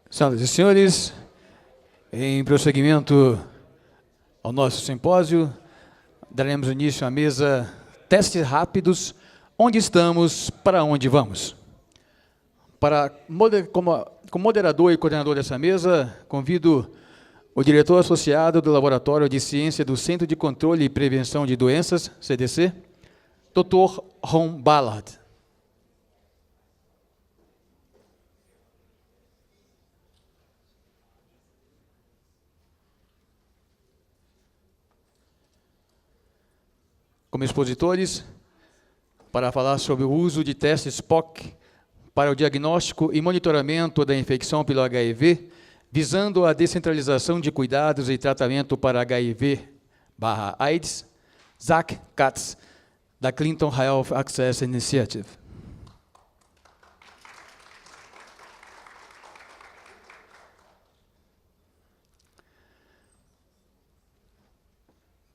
Senhoras e senhores, em prosseguimento ao nosso simpósio, daremos início à mesa Testes Rápidos, onde estamos, para onde vamos. Como moderador e coordenador dessa mesa, convido o diretor associado do Laboratório de Ciência do Centro de Controle e Prevenção de Doenças, CDC, Dr. Ron Ballard. Como expositores, para falar sobre o uso de testes POC para o diagnóstico e monitoramento da infecção pelo HIV, visando a descentralização de cuidados e tratamento para HIV/AIDS, Zach Katz, da Clinton Health Access Initiative.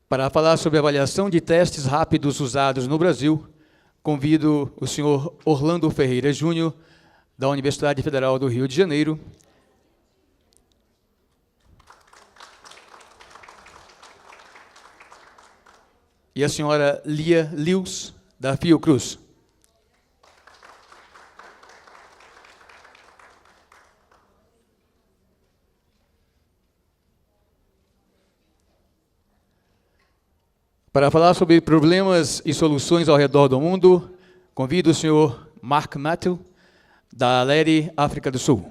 Para falar sobre a avaliação de testes rápidos usados no Brasil, convido o senhor Orlando Ferreira Júnior, da Universidade Federal do Rio de Janeiro, e a senhora Lia Lewis, da Fiocruz. Para falar sobre problemas e soluções ao redor do mundo, convido o senhor Mark Matthew, da ALADDiV, África do Sul.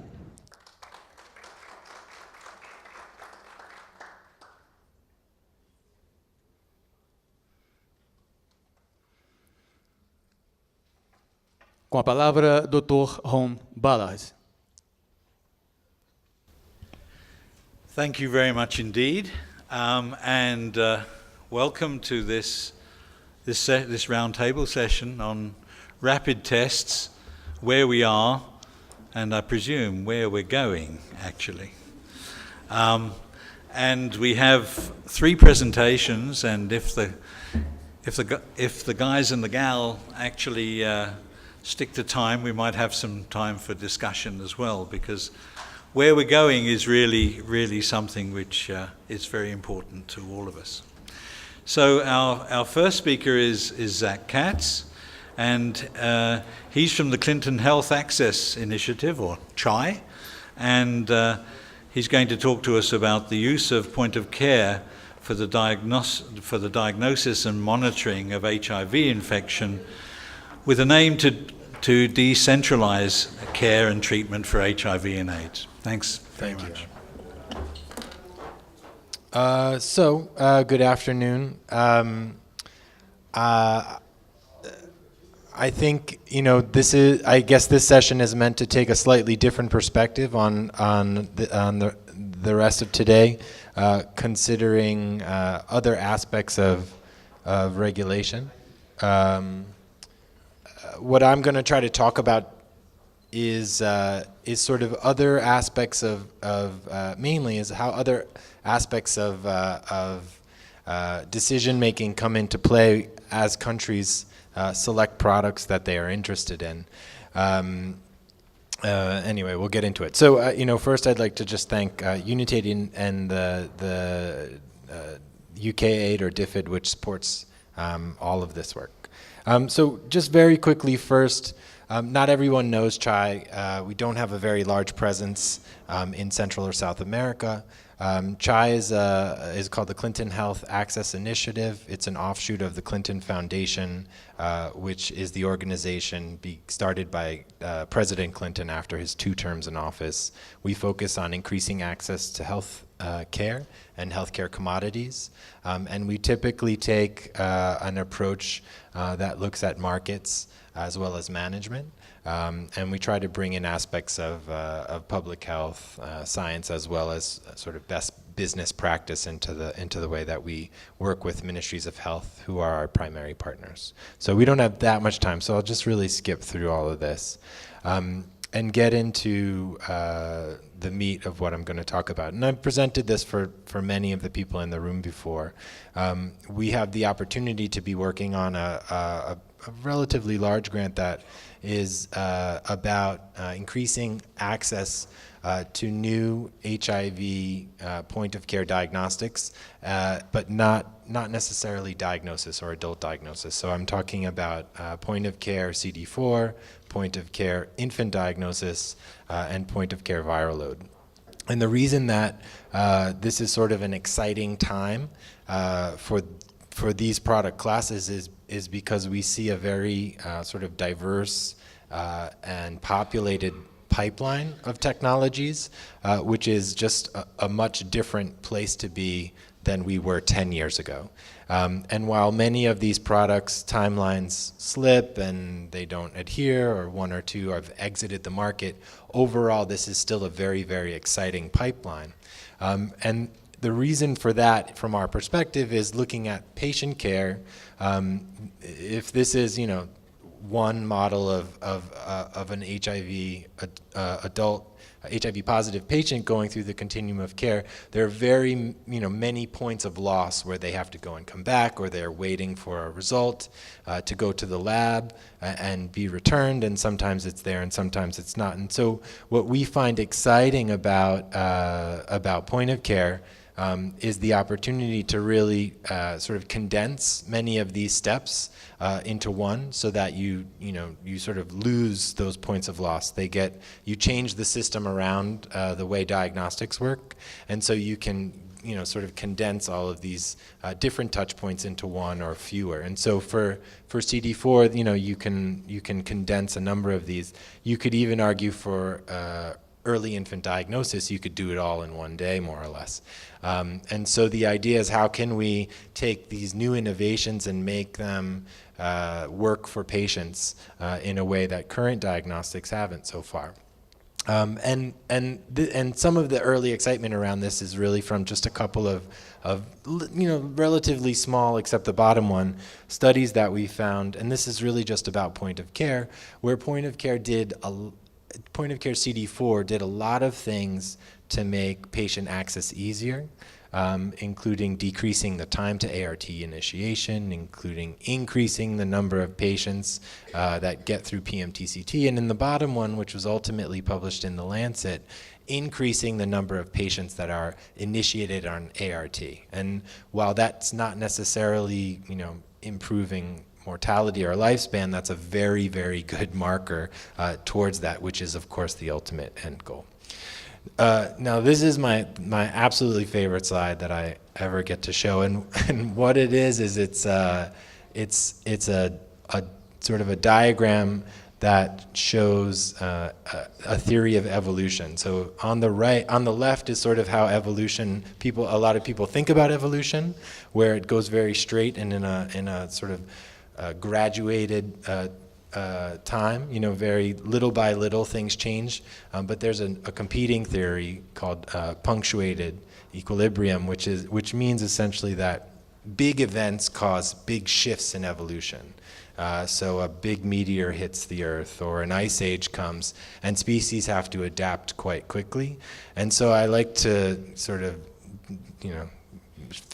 Com a palavra, Dr. Ron Ballard. Thank you very much indeed, welcome to this roundtable session on rapid tests, where we are, and I presume where we're going, actually. And we have three presentations, and if the guys and the gal actually stick to time, we might have some time for discussion as well, because where we're going is really something which is very important to all of us. So our first speaker is Zach Katz, and he's from the Clinton Health Access Initiative, or CHI, and he's going to talk to us about the use of point of care for the diagnosis and monitoring of HIV infection, with an aim to decentralize care and treatment for HIV and AIDS. Thanks very much. Good afternoon. I think, I guess this session is meant to take a slightly different perspective on the rest of today, considering other aspects of regulation. What I'm going to try to talk about is sort of other aspects of mainly is how other aspects of decision making come into play as countries select products that they are interested in. Anyway, we'll get into it. So, first I'd like to just thank Unitaid and the UK Aid, or DFID, which supports all of this work. So just very quickly first, not everyone knows CHI. We don't have a very large presence in Central or South America. CHI is called the Clinton Health Access Initiative. It's an offshoot of the Clinton Foundation, which is the organization started by President Clinton after his 2 terms in office. We focus on increasing access to health care and healthcare commodities, and we typically take an approach that looks at markets as well as management, and we try to bring in aspects of public health, science, as well as sort of best business practice into the way that we work with ministries of health, who are our primary partners. So we don't have that much time, so I'll just really skip through all of this and get into the meat of what I'm going to talk about. And I've presented this for many of the people in the room before. We have the opportunity to be working on a relatively large grant that is about increasing access to new HIV point-of-care diagnostics, but not necessarily diagnosis or adult diagnosis. So I'm talking about point-of-care CD4, point-of-care infant diagnosis, and point-of-care viral load. And the reason that this is sort of an exciting time for these product classes is because we see a very sort of diverse and populated pipeline of technologies, which is just a much different place to be than we were 10 years ago. And while many of these products' timelines slip and they don't adhere, or one or two have exited the market, overall this is still a very, very exciting pipeline. And the reason for that, from our perspective, is looking at patient care. If this is, one model of an HIV adult HIV positive patient going through the continuum of care, there are very many points of loss where they have to go and come back, or they're waiting for a result to go to the lab and be returned, and sometimes it's there and sometimes it's not. And so what we find exciting about point of care is the opportunity to really sort of condense many of these steps into one, so that you sort of lose those points of loss. You change the system around the way diagnostics work, and so you can sort of condense all of these different touch points into one or fewer. And so for CD4, you can condense a number of these. You could even argue for early infant diagnosis, you could do it all in one day, more or less. And so the idea is, how can we take these new innovations and make them work for patients in a way that current diagnostics haven't so far? And some of the early excitement around this is really from just a couple of relatively small, except the bottom one, studies that we found, and this is really just about point of care, where point of care CD4 did a lot of things to make patient access easier, including decreasing the time to ART initiation, including increasing the number of patients that get through PMTCT, and in the bottom one, which was ultimately published in The Lancet, increasing the number of patients that are initiated on ART. And while that's not necessarily, improving mortality or lifespan, that's a very, very good marker towards that, which is, of course, the ultimate end goal. Now, this is my absolutely favorite slide that I ever get to show, and what it is it's a sort of a diagram that shows a theory of evolution. So on the left is sort of how evolution, a lot of people think about evolution, where it goes very straight and in a sort of graduated time, very little by little things change, but there's a competing theory called punctuated equilibrium, which means essentially that big events cause big shifts in evolution. So a big meteor hits the Earth, or an ice age comes, and species have to adapt quite quickly. And so I like to sort of,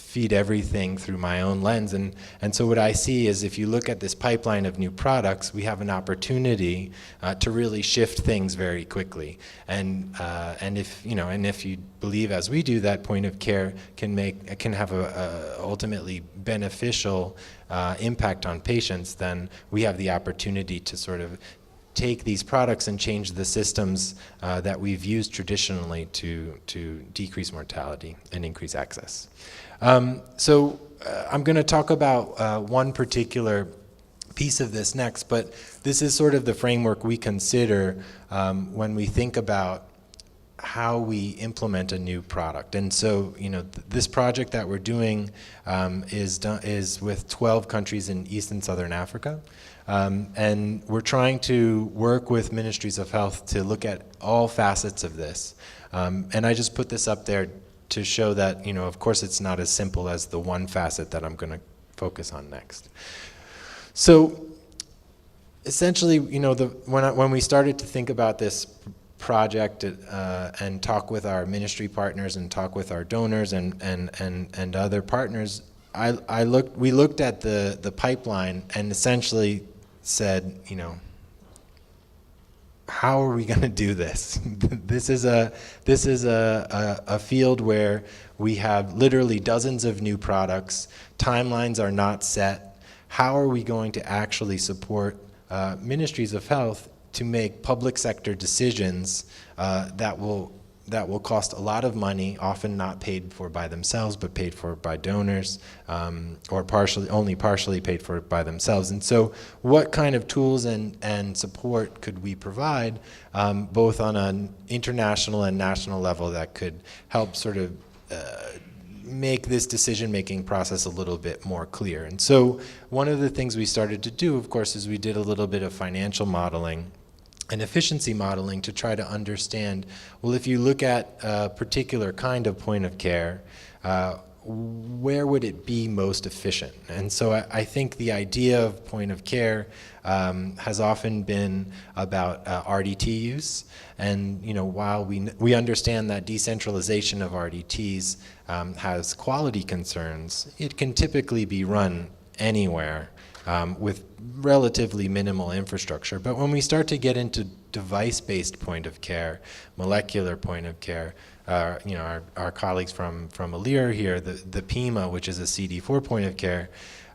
feed everything through my own lens. And so what I see is, if you look at this pipeline of new products, we have an opportunity to really shift things very quickly. And if you believe, as we do, that point of care can have a ultimately beneficial impact on patients, then we have the opportunity to sort of take these products and change the systems that we've used traditionally to decrease mortality and increase access. So I'm going to talk about one particular piece of this next, but this is sort of the framework we consider when we think about how we implement a new product. And so, this project that we're doing is with 12 countries in East and Southern Africa. And we're trying to work with ministries of health to look at all facets of this. And I just put this up there to show that, of course, it's not as simple as the one facet that I'm going to focus on next. So essentially, when we started to think about this project and talk with our ministry partners and talk with our donors and other partners, we looked at the pipeline, and essentially said, how are we going to do this? This is a field where we have literally dozens of new products. Timelines are not set. How are we going to actually support ministries of health to make public sector decisions that will cost a lot of money, often not paid for by themselves, but paid for by donors, or only partially paid for by themselves. And so what kind of tools and support could we provide, both on an international and national level, that could help sort of make this decision-making process a little bit more clear? And so one of the things we started to do, of course, is we did a little bit of financial modeling and efficiency modeling to try to understand, well, if you look at a particular kind of point of care, where would it be most efficient? And so I think the idea of point of care has often been about RDT use. And while we understand that decentralization of RDTs has quality concerns, it can typically be run anywhere with relatively minimal infrastructure. But when we start to get into device-based point of care, molecular point of care, our colleagues from Alir here, the PIMA, which is a CD4 point of care,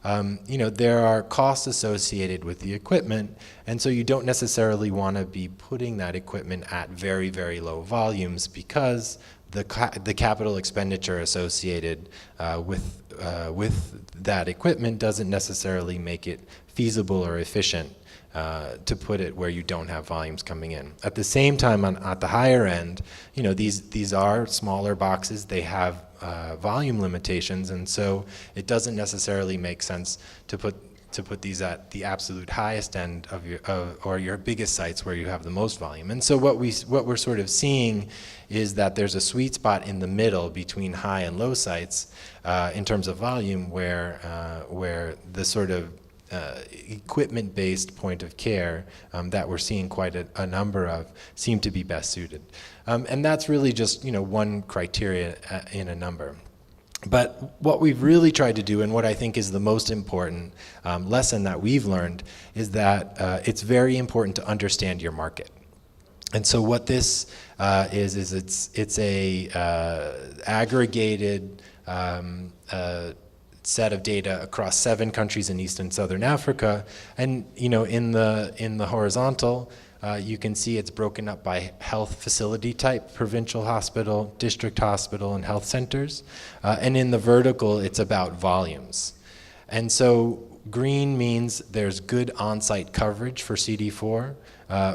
there are costs associated with the equipment, and so you don't necessarily want to be putting that equipment at very, very low volumes, because the capital expenditure associated with that equipment doesn't necessarily make it feasible or efficient to put it where you don't have volumes coming in. At the same time, at the higher end, these are smaller boxes. They have volume limitations, and so it doesn't necessarily make sense to put these at the absolute highest end of your biggest sites where you have the most volume. And so what we're sort of seeing is that there's a sweet spot in the middle between high and low sites in terms of volume, where the sort of equipment-based point of care that we're seeing quite a number of seem to be best suited. And that's really just one criteria in a number. But what we've really tried to do, and what I think is the most important lesson that we've learned, is that it's very important to understand your market. And so what this is it's a aggregated set of data across 7 countries in East and Southern Africa. And in the horizontal, you can see it's broken up by health facility type: provincial hospital, district hospital, and health centers. And in the vertical, it's about volumes. And so green means there's good on-site coverage for CD4.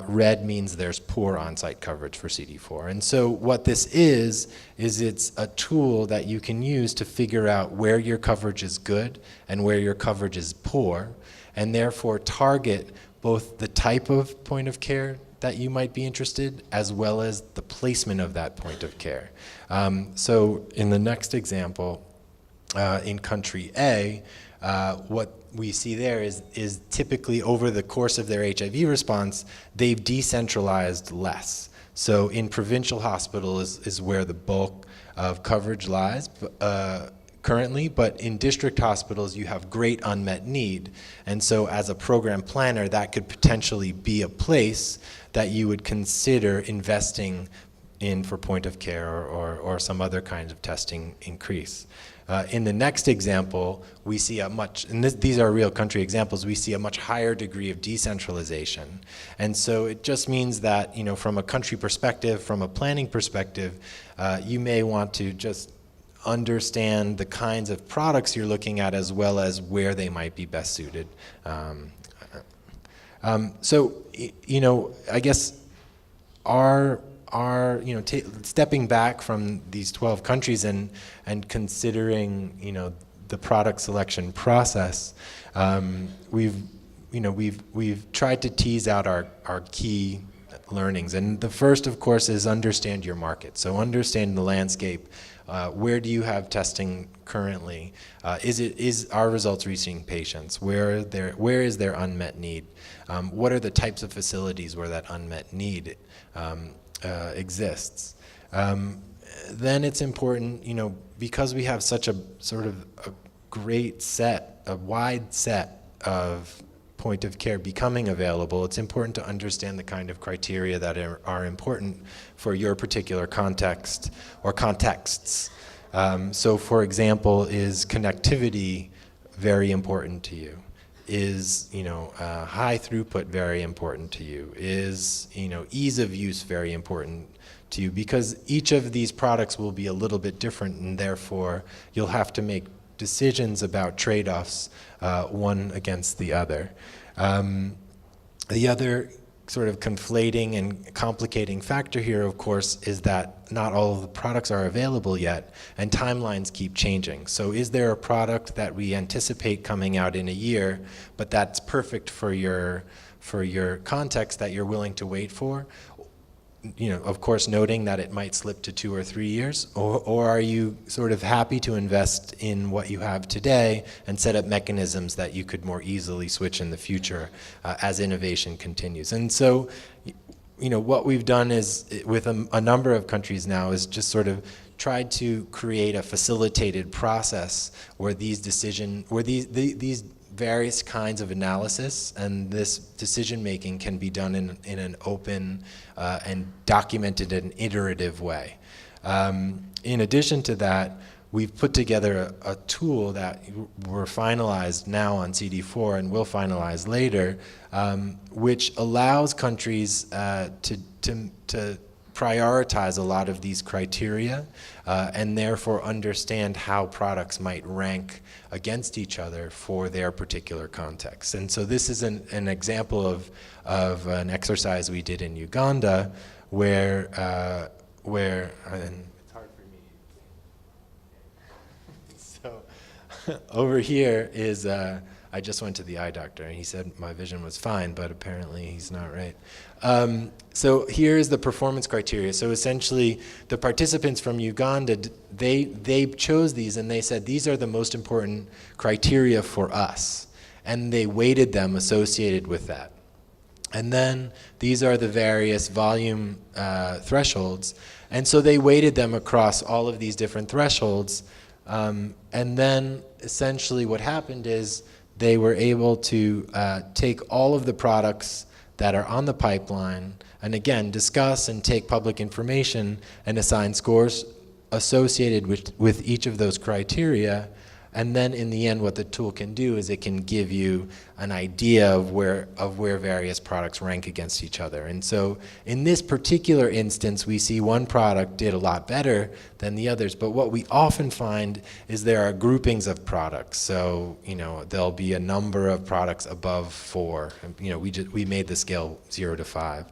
Red means there's poor on-site coverage for CD4. And so what this is it's a tool that you can use to figure out where your coverage is good and where your coverage is poor, and therefore target both the type of point of care that you might be interested, as well as the placement of that point of care. So in the next example, in country A, what we see there is typically over the course of their HIV response, they've decentralized less. So in provincial hospitals is where the bulk of coverage lies currently, but in district hospitals you have great unmet need. And so as a program planner, that could potentially be a place that you would consider investing in for point of care or some other kinds of testing increase. In the next example, we see these are real country examples, we see a much higher degree of decentralization. And so it just means that, from a country perspective, from a planning perspective, you may want to just understand the kinds of products you're looking at, as well as where they might be best suited. So, I guess stepping back from these 12 countries and considering the product selection process, we've tried to tease out our key learnings. And the first, of course, is understand your market. So understand the landscape. Where do you have testing currently? Is our results reaching patients? Where is their unmet need? What are the types of facilities where that unmet need exists? Then it's important, because we have such a sort of a great set, a wide set of point of care becoming available, it's important to understand the kind of criteria that are important for your particular context or contexts. So for example, is connectivity very important to you? Is high throughput very important to you? Is ease of use very important to you? Because each of these products will be a little bit different, and therefore you'll have to make decisions about trade-offs, one against the other. The other sort of conflating and complicating factor here, of course, is that not all of the products are available yet, and timelines keep changing. So is there a product that we anticipate coming out in a year, but that's perfect for your context that you're willing to wait for? Of course, noting that it might slip to 2 or 3 years, or are you sort of happy to invest in what you have today and set up mechanisms that you could more easily switch in the future as innovation continues? And so, what we've done is, with a number of countries now, is just sort of tried to create a facilitated process where these various kinds of analysis and this decision making can be done in an open and documented and iterative way. In addition to that, we've put together a tool that we're finalized now on CD4 and will finalize later, which allows countries to prioritize a lot of these criteria and therefore understand how products might rank against each other for their particular context. And so this is an example of an exercise we did in Uganda where and it's hard for me. So over here is I just went to the eye doctor and he said my vision was fine, but apparently he's not right. So here is the performance criteria. So essentially, the participants from Uganda, they chose these and they said, these are the most important criteria for us. And they weighted them associated with that. And then these are the various volume thresholds. And so they weighted them across all of these different thresholds. And then essentially what happened is they were able to take all of the products that are on the pipeline and again discuss and take public information and assign scores associated with each of those criteria. And then in the end, what the tool can do is it can give you an idea of where various products rank against each other. And so in this particular instance, we see one product did a lot better than the others. But what we often find is there are groupings of products. So there'll be a number of products above 4. We made the scale 0 to 5.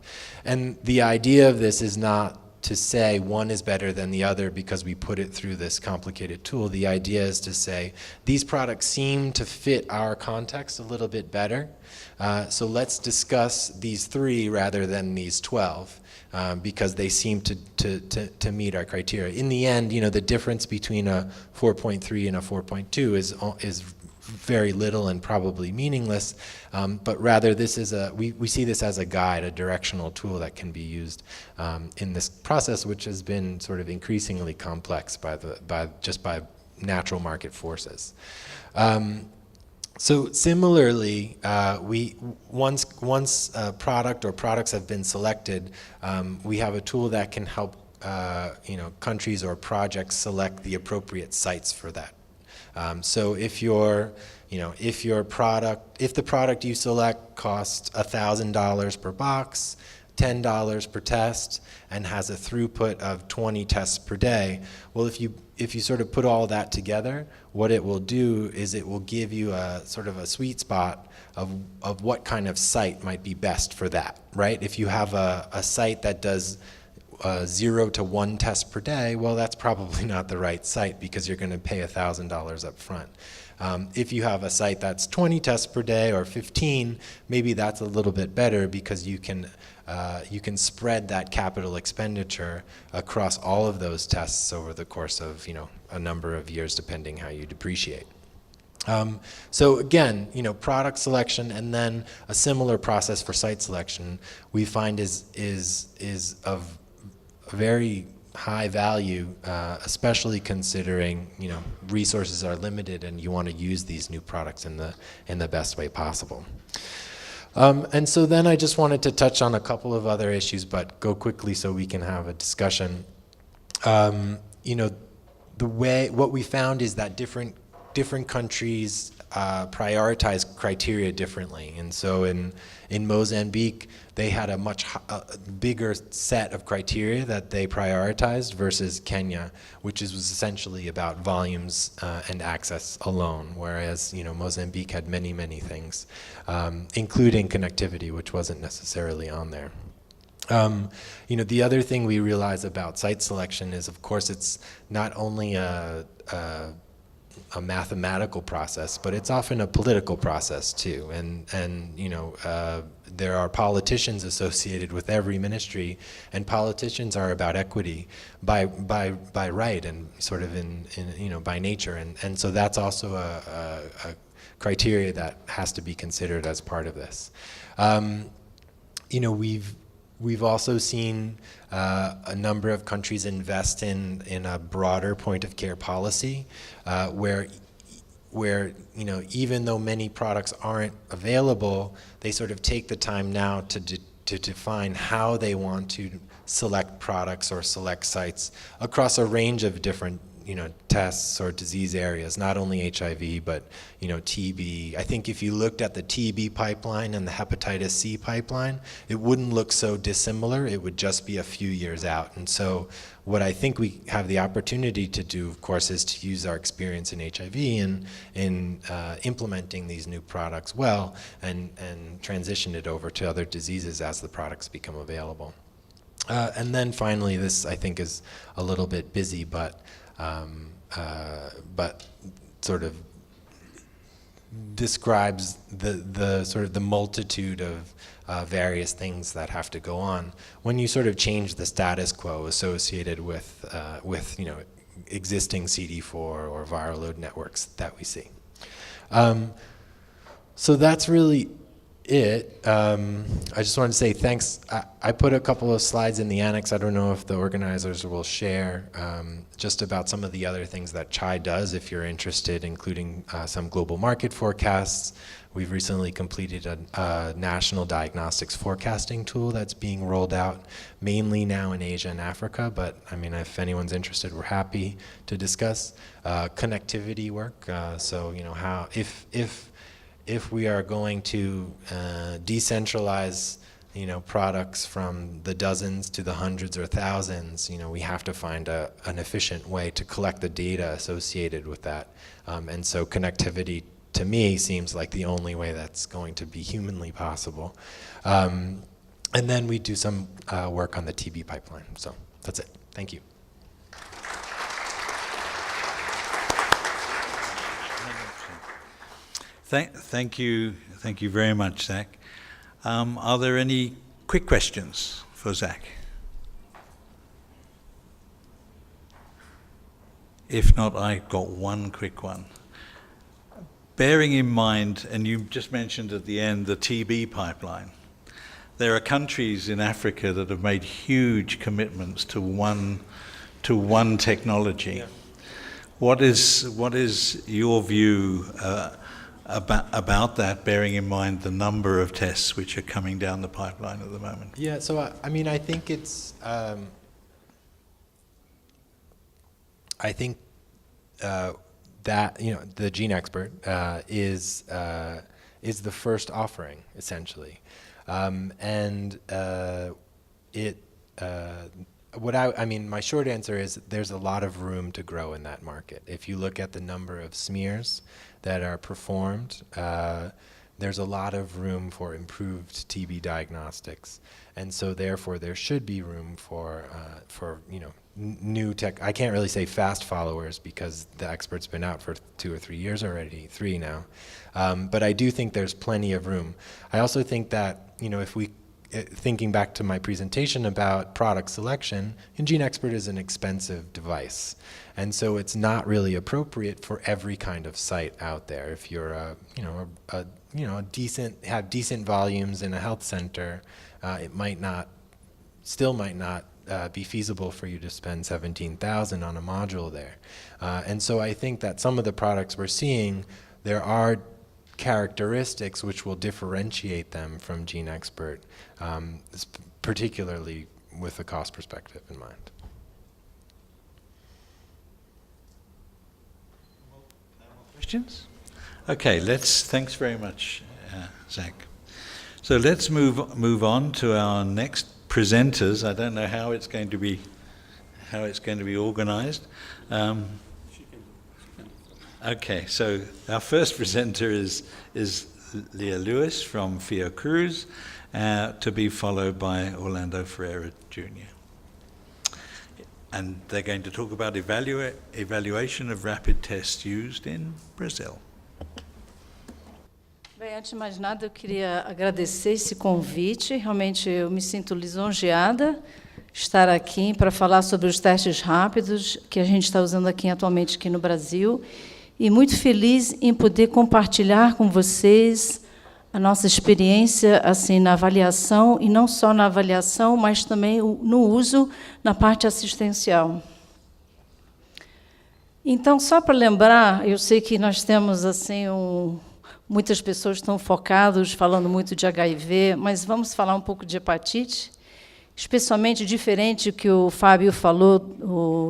And the idea of this is not to say one is better than the other because we put it through this complicated tool. The idea is to say these products seem to fit our context a little bit better, so let's discuss these 3 rather than these 12 because they seem to meet our criteria. In the end, the difference between a 4.3 and a 4.2 is very little and probably meaningless, but rather this is we see this as a guide, a directional tool that can be used in this process, which has been sort of increasingly complex by natural market forces. So similarly, once a product or products have been selected, we have a tool that can help countries or projects select the appropriate sites for that. So if the product you select costs $1,000 per box, $10 per test, and has a throughput of 20 tests per day, well, if you sort of put all that together, what it will do is it will give you a sort of a sweet spot of what kind of site might be best for that, right? If you have a site that does 0 to 1 test per day, well, that's probably not the right site because you're going to pay $1,000 up front. If you have a site that's 20 tests per day or 15, maybe that's a little bit better because you can spread that capital expenditure across all of those tests over the course of a number of years, depending how you depreciate. So again, product selection and then a similar process for site selection we find is of very high value, especially considering resources are limited and you want to use these new products in the best way possible. And so then I just wanted to touch on a couple of other issues, but go quickly so we can have a discussion. What we found is that different countries prioritize criteria differently. And so in Mozambique, they had a much bigger set of criteria that they prioritized versus Kenya, which was essentially about volumes and access alone, whereas Mozambique had many, many things, including connectivity, which wasn't necessarily on there. The other thing we realize about site selection is, of course, it's not only a mathematical process, but it's often a political process too. And there are politicians associated with every ministry, and politicians are about equity by right and sort of in by nature. And so that's also a criteria that has to be considered as part of this. We've also seen a number of countries invest in a broader point of care policy, where even though many products aren't available, they sort of take the time now to define how they want to select products or select sites across a range of different tests or disease areas, not only HIV, but TB. I think if you looked at the TB pipeline and the hepatitis C pipeline, it wouldn't look so dissimilar. It would just be a few years out. And so what I think we have the opportunity to do, of course, is to use our experience in HIV in implementing these new products well and transition it over to other diseases as the products become available. And then finally, this I think is a little bit busy, but sort of describes the sort of the multitude of various things that have to go on when you sort of change the status quo associated with existing CD4 or viral load networks that we see. So that's really it. I just wanted to say thanks. I put a couple of slides in the annex. I don't know if the organizers will share just about some of the other things that CHAI does if you're interested, including some global market forecasts. We've recently completed a national diagnostics forecasting tool that's being rolled out mainly now in Asia and Africa, but I mean, if anyone's interested, we're happy to discuss connectivity work. So how if we are going to decentralize products from the dozens to the hundreds or thousands, we have to find an efficient way to collect the data associated with that. And so connectivity to me seems like the only way that's going to be humanly possible. And then we do some work on the TB pipeline. So that's it. Thank you. Thank you very much, Zach. Are there any quick questions for Zach? If not, I've got one quick one. Bearing in mind, and you just mentioned at the end, the TB pipeline, there are countries in Africa that have made huge commitments to one technology. Yeah. What is your view about that, bearing in mind the number of tests which are coming down the pipeline at the moment? Yeah, so I mean, I think it's, that the Gene Expert is the first offering essentially, and my short answer is there's a lot of room to grow in that market. If you look at the number of smears that are performed, there's a lot of room for improved TB diagnostics, and so therefore there should be room for new tech. I can't really say fast followers because the Expert's been out for 2 or 3 years already, 3 now, but I do think there's plenty of room. I also think that if we thinking back to my presentation about product selection, Gene Expert is an expensive device, and so it's not really appropriate for every kind of site out there. If you're decent volumes in a health center, it might not be feasible for you to spend $17,000 on a module there. And so I think that some of the products we're seeing, there are characteristics which will differentiate them from GeneXpert, particularly with the cost perspective in mind. Questions? Okay, thanks very much, Zach. So let's move on to our next presenters. I don't know how it's going to be organized. Okay, so our first presenter is Leah Lewis from Fiocruz, to be followed by Orlando Ferreira Jr. And they're going to talk about evaluation of rapid tests used in Brazil. Bem, antes de mais nada, eu queria agradecer esse convite. Realmente, eu me sinto lisonjeada estar aqui para falar sobre os testes rápidos que a gente está usando atualmente aqui no Brasil, e muito feliz em poder compartilhar com vocês a nossa experiência assim na avaliação, e não só na avaliação, mas também no uso na parte assistencial. Então, só para lembrar, eu sei que nós temos assim muitas pessoas estão focadas, falando muito de HIV, mas vamos falar um pouco de hepatite, especialmente diferente do que o Fábio falou,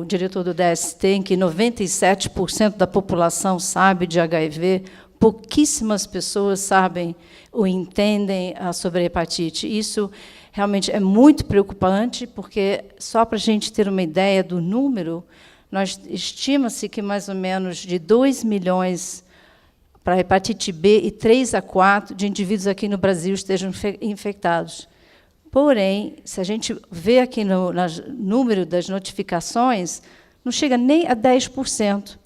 o diretor do DST, em que 97% da população sabe de HIV, pouquíssimas pessoas sabem ou entendem sobre a hepatite. Isso realmente é muito preocupante, porque, só para a gente ter uma ideia do número, estima-se que mais ou menos de 2 milhões para a hepatite B e 3 a 4 de indivíduos aqui no Brasil estejam infectados. Porém, se a gente vê aqui no número das notificações, não chega nem a 10%.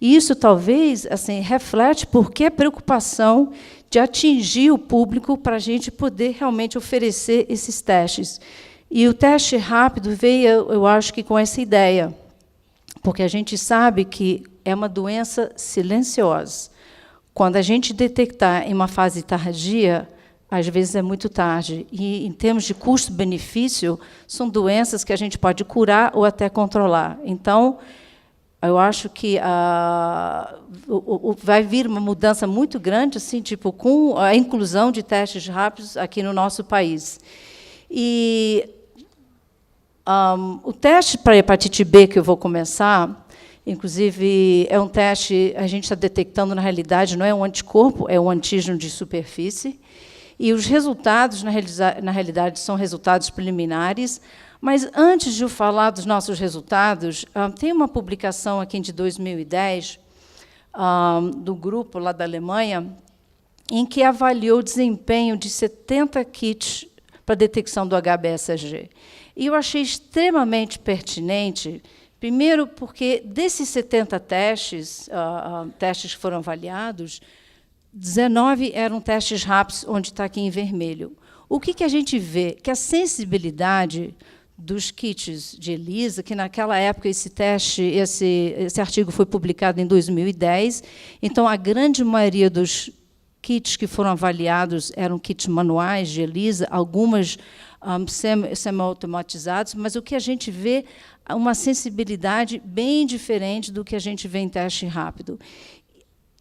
E isso, talvez, assim, reflete por que a preocupação de atingir o público para a gente poder realmente oferecer esses testes. E o teste rápido veio, eu acho que com essa ideia, porque a gente sabe que é uma doença silenciosa. Quando a gente detectar em uma fase tardia, às vezes é muito tarde. E, em termos de custo-benefício, são doenças que a gente pode curar ou até controlar. Então, eu acho que vai vir uma mudança muito grande, assim, tipo, com a inclusão de testes rápidos aqui no nosso país. E o teste para hepatite B que eu vou começar, inclusive, é um teste, a gente está detectando, na realidade, não é um anticorpo, é um antígeno de superfície. E os resultados, na realidade, são resultados preliminares. Mas, antes de eu falar dos nossos resultados, tem uma publicação aqui de 2010, do grupo lá da Alemanha, em que avaliou o desempenho de 70 kits para detecção do HBsAg. E eu achei extremamente pertinente, primeiro, porque desses 70 testes, testes que foram avaliados, 19 eram testes rápidos, onde está aqui em vermelho. O que a gente vê? Que a sensibilidade dos kits de ELISA, que naquela época esse artigo foi publicado em 2010, então a grande maioria dos kits que foram avaliados eram kits manuais de ELISA, algumas semi-automatizados, mas o que a gente vê é uma sensibilidade bem diferente do que a gente vê em teste rápido.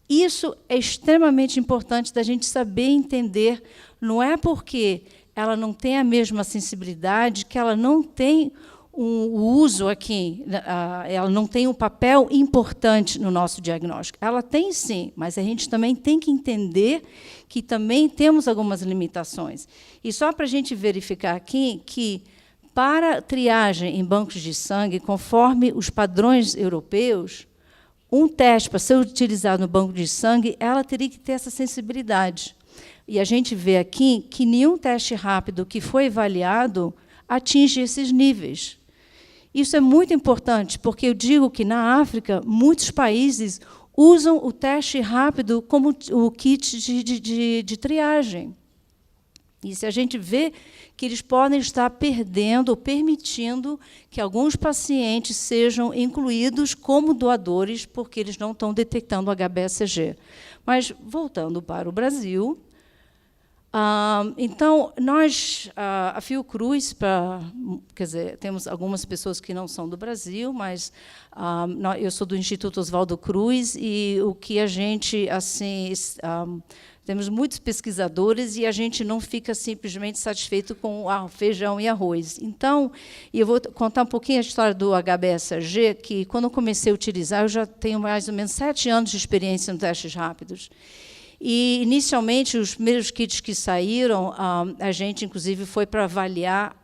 Isso é extremamente importante da gente saber entender, não é porque ela não tem a mesma sensibilidade que ela não tem o uso aqui, ela não tem um papel importante no nosso diagnóstico. Ela tem, sim, mas a gente também tem que entender que também temos algumas limitações. E só para a gente verificar aqui que, para triagem em bancos de sangue, conforme os padrões europeus, um teste, para ser utilizado no banco de sangue, ela teria que ter essa sensibilidade. E a gente vê aqui que nenhum teste rápido que foi avaliado atinge esses níveis. Isso é muito importante, porque eu digo que, na África, muitos países usam o teste rápido como o kit de triagem. E se a gente vê que eles podem estar perdendo ou permitindo que alguns pacientes sejam incluídos como doadores, porque eles não estão detectando o HBsAg. Mas, voltando para o Brasil, Então, nós, a Fiocruz, quer dizer, temos algumas pessoas que não são do Brasil, mas eu sou do Instituto Oswaldo Cruz, e o que a gente, assim, temos muitos pesquisadores e a gente não fica simplesmente satisfeito com feijão e arroz. Então, eu vou contar um pouquinho a história do HBsAg, que, quando eu comecei a utilizar, eu já tenho mais ou menos 7 anos de experiência em testes rápidos. E, inicialmente, os primeiros kits que saíram, a gente, inclusive, foi para avaliar,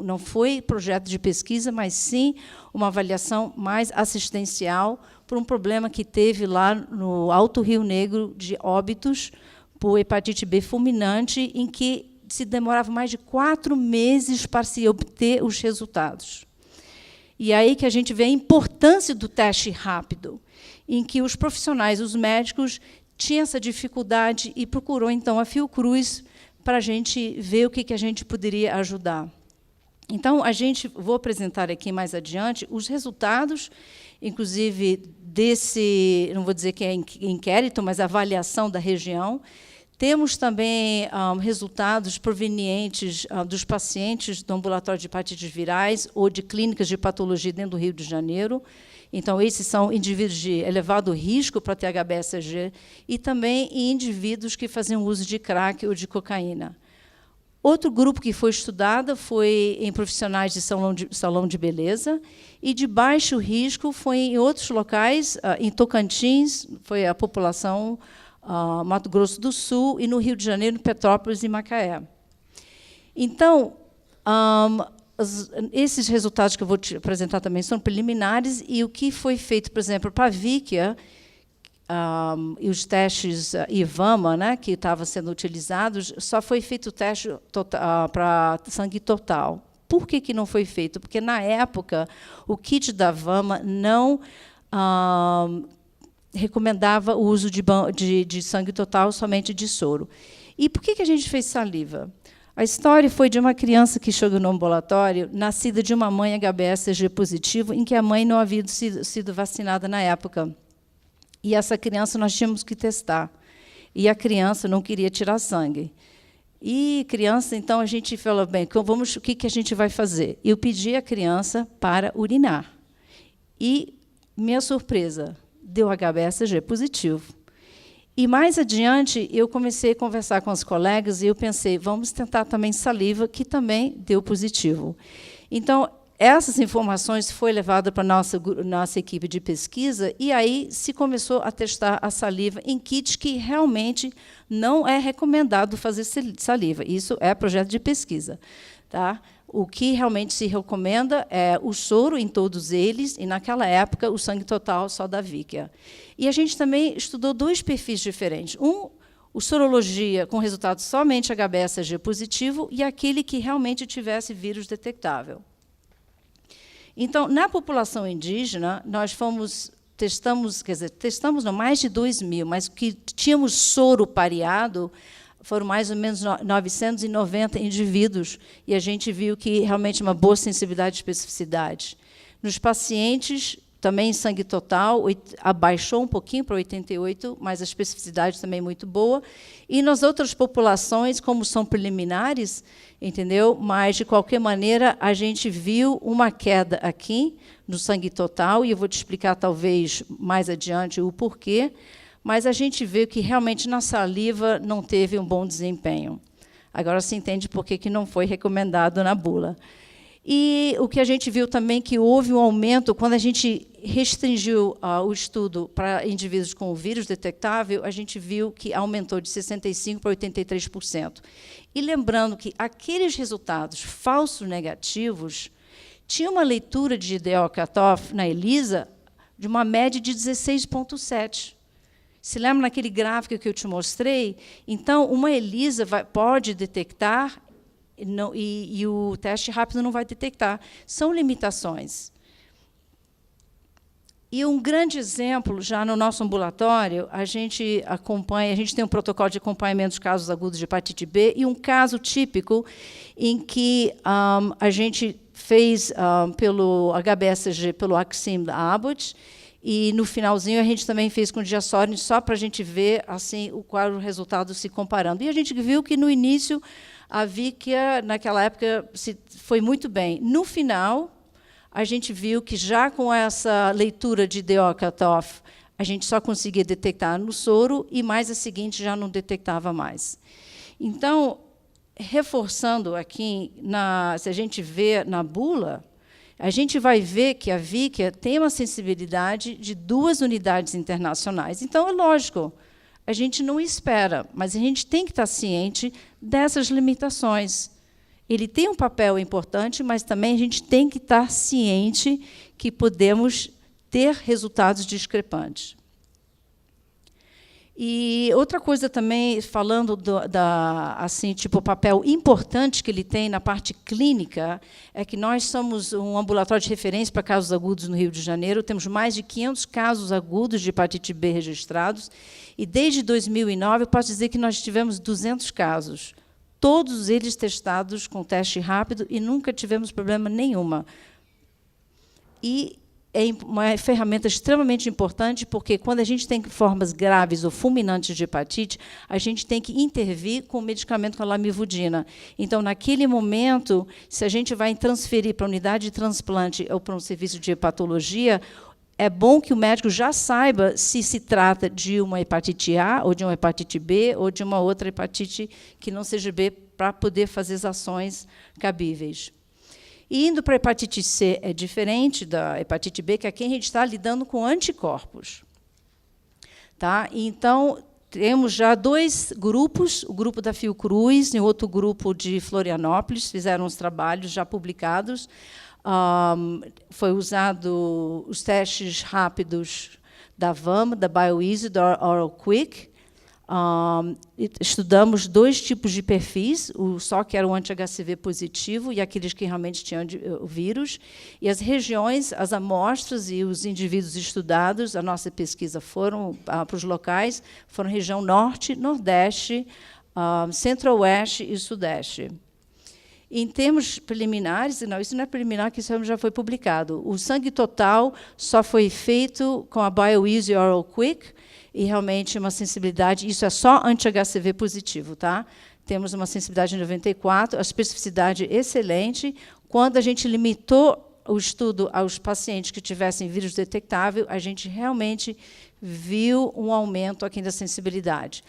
não foi projeto de pesquisa, mas sim uma avaliação mais assistencial por um problema que teve lá no Alto Rio Negro de óbitos por hepatite B fulminante, em que se demorava mais de 4 meses para se obter os resultados. E aí que a gente vê a importância do teste rápido, em que os profissionais, os médicos, tinha essa dificuldade e procurou, então, a Fiocruz para a gente ver o que a gente poderia ajudar. Então, vou apresentar aqui mais adiante os resultados, inclusive, desse, não vou dizer que é inquérito, mas avaliação da região. Temos também resultados provenientes dos pacientes do ambulatório de hepatites virais ou de clínicas de patologia dentro do Rio de Janeiro. Então, esses são indivíduos de elevado risco para ter HBsAg e também indivíduos que faziam uso de crack ou de cocaína. Outro grupo que foi estudado foi em profissionais de salão de beleza, e de baixo risco foi em outros locais, em Tocantins, foi a população Mato Grosso do Sul, e no Rio de Janeiro, Petrópolis e Macaé. Então, esses resultados que eu vou te apresentar também são preliminares, e o que foi feito, por exemplo, para a Víquia, e os testes IVAMA, né, que estavam sendo utilizados, só foi feito o teste para sangue total. Por que não foi feito? Porque, na época, o kit da VAMA não recomendava o uso de sangue total, somente de soro. E por que a gente fez saliva? A história foi de uma criança que chegou no ambulatório, nascida de uma mãe HBsAg positivo, em que a mãe não havia sido vacinada na época. E essa criança nós tínhamos que testar. E a criança não queria tirar sangue. E criança, então, a gente falou, bem, o que a gente vai fazer? Eu pedi à criança para urinar. E, minha surpresa, deu HBsAg positivo. E, mais adiante, eu comecei a conversar com os colegas e eu pensei, vamos tentar também saliva, que também deu positivo. Então, essas informações foram levadas para a nossa equipe de pesquisa, e aí se começou a testar a saliva em kits que realmente não é recomendado fazer saliva. Isso é projeto de pesquisa. Tá? O que realmente se recomenda é o soro em todos eles, e, naquela época, o sangue total só da Víquia. E a gente também estudou 2 perfis diferentes. O sorologia com resultado somente HBsAg positivo, e aquele que realmente tivesse vírus detectável. Então, na população indígena, nós testamos mais de 2.000, mas que tínhamos soro pareado foram mais ou menos 990 indivíduos, e a gente viu que realmente uma boa sensibilidade e especificidade. Nos pacientes, também sangue total, abaixou um pouquinho para 88, mas a especificidade também muito boa. E nas outras populações, como são preliminares, entendeu? Mas, de qualquer maneira, a gente viu uma queda aqui no sangue total, e eu vou te explicar, talvez, mais adiante o porquê, mas a gente vê que, realmente, na saliva não teve um bom desempenho. Agora se entende por que não foi recomendado na bula. E o que a gente viu também que houve um aumento, quando a gente restringiu o estudo para indivíduos com o vírus detectável, a gente viu que aumentou de 65% para 83%. E lembrando que aqueles resultados falsos negativos tinha uma leitura de IDO cutoff na ELISA de uma média de 16,7. Se lembra naquele gráfico que eu te mostrei? Então, uma ELISA pode detectar e o teste rápido não vai detectar. São limitações. E um grande exemplo, já no nosso ambulatório, a gente tem um protocolo de acompanhamento dos casos agudos de hepatite B, e um caso típico em que a gente fez pelo HBsAg, pelo Axim da Abbott, E, no finalzinho, a gente também fez com diassório, só para a gente ver assim, qual o resultado se comparando. E a gente viu que, no início, a Víquia, naquela época, foi muito bem. No final, a gente viu que, já com essa leitura de DO cutoff, a gente só conseguia detectar no soro, e mais a seguinte já não detectava mais. Então, reforçando aqui, se a gente vê na bula, a gente vai ver que a Víquia tem uma sensibilidade de 2 unidades internacionais. Então, é lógico, a gente não espera, mas a gente tem que estar ciente dessas limitações. Ele tem um papel importante, mas também a gente tem que estar ciente que podemos ter resultados discrepantes. E outra coisa também, falando assim, tipo, o papel importante que ele tem na parte clínica, é que nós somos um ambulatório de referência para casos agudos no Rio de Janeiro, temos mais de 500 casos agudos de hepatite B registrados, e desde 2009, eu posso dizer que nós tivemos 200 casos, todos eles testados com teste rápido, e nunca tivemos problema nenhuma. E é uma ferramenta extremamente importante, porque, quando a gente tem formas graves ou fulminantes de hepatite, a gente tem que intervir com o medicamento com a lamivudina. Então, naquele momento, se a gente vai transferir para a unidade de transplante ou para um serviço de hepatologia, é bom que o médico já saiba se se trata de uma hepatite A, ou de uma hepatite B, ou de uma outra hepatite que não seja B, para poder fazer as ações cabíveis. E, indo para a hepatite C, é diferente da hepatite B, que aqui a gente está lidando com anticorpos. Tá? Então, temos já 2 grupos, o grupo da Fiocruz e outro grupo de Florianópolis, fizeram os trabalhos já publicados. Foi usado os testes rápidos da VAM, da BioEasy, da Oral Quick. Estudamos 2 tipos de perfis, só que era o anti-HCV positivo e aqueles que realmente tinham o vírus. E as regiões, as amostras e os indivíduos estudados, a nossa pesquisa foram para os locais, foram região norte, nordeste, centro-oeste e sudeste. Em termos preliminares, não, isso não é preliminar, que isso já foi publicado. O sangue total só foi feito com a BioEasy Oral Quick, e realmente uma sensibilidade, isso é só anti-HCV positivo, tá? Temos uma sensibilidade de 94, a especificidade excelente. Quando a gente limitou o estudo aos pacientes que tivessem vírus detectável, a gente realmente viu um aumento aqui da sensibilidade.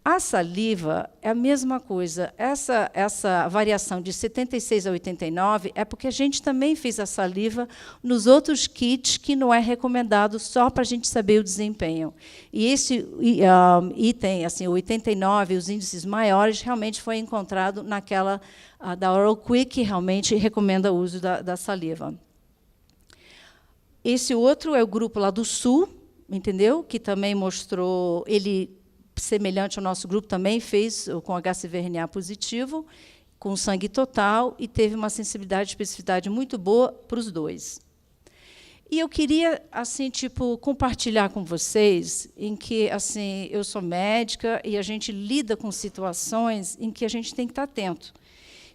A saliva é a mesma coisa. Essa variação de 76 a 89 é porque a gente também fez a saliva nos outros kits que não é recomendado, só para a gente saber o desempenho. E esse item, assim, 89, os índices maiores, realmente foi encontrado naquela da Oral Quick, que realmente recomenda o uso da saliva. Esse outro é o grupo lá do Sul, entendeu? Que também mostrou, ele semelhante ao nosso grupo, também fez com HCV-RNA positivo, com sangue total, e teve uma sensibilidade e especificidade muito boa para os 2. E eu queria, assim, tipo, compartilhar com vocês em que, assim, eu sou médica e a gente lida com situações em que a gente tem que estar atento.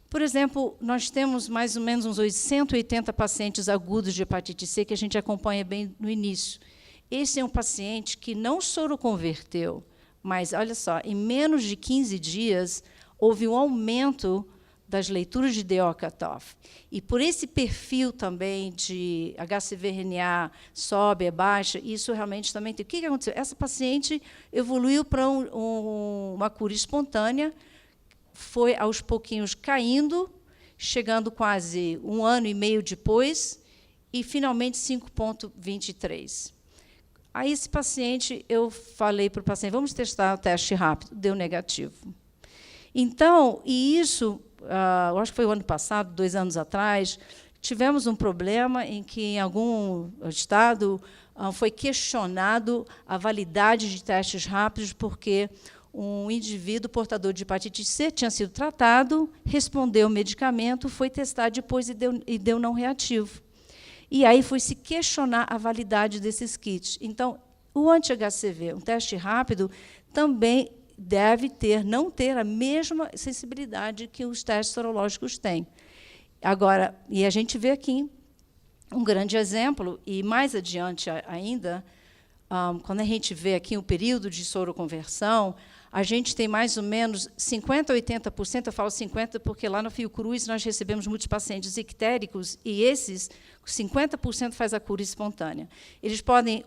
Por exemplo, nós temos mais ou menos uns 180 pacientes agudos de hepatite C que a gente acompanha bem no início. Esse é um paciente que não soroconverteu, mas, olha só, em menos de 15 dias, houve um aumento das leituras de DO cutoff. E, por esse perfil também de HCV-RNA sobe, é baixa, isso realmente também tem. O que aconteceu? Essa paciente evoluiu para uma cura espontânea, foi, aos pouquinhos, caindo, chegando quase 1 ano e meio depois, e, finalmente, 5,23. Aí, esse paciente, eu falei para o paciente, vamos testar o teste rápido, deu negativo. Então, e isso, eu acho que foi o ano passado, 2 anos atrás, tivemos um problema em que, em algum estado, foi questionado a validade de testes rápidos, porque um indivíduo portador de hepatite C tinha sido tratado, respondeu o medicamento, foi testar depois e deu não reativo. E aí foi se questionar a validade desses kits. Então, o anti-HCV, um teste rápido, também deve não ter a mesma sensibilidade que os testes sorológicos têm. Agora, e a gente vê aqui Um grande exemplo, e mais adiante ainda, quando a gente vê aqui o período de soroconversão, a gente tem mais ou menos 50% a 80%, eu falo 50% porque lá no Fiocruz nós recebemos muitos pacientes ictéricos, e esses, 50% faz a cura espontânea. Eles podem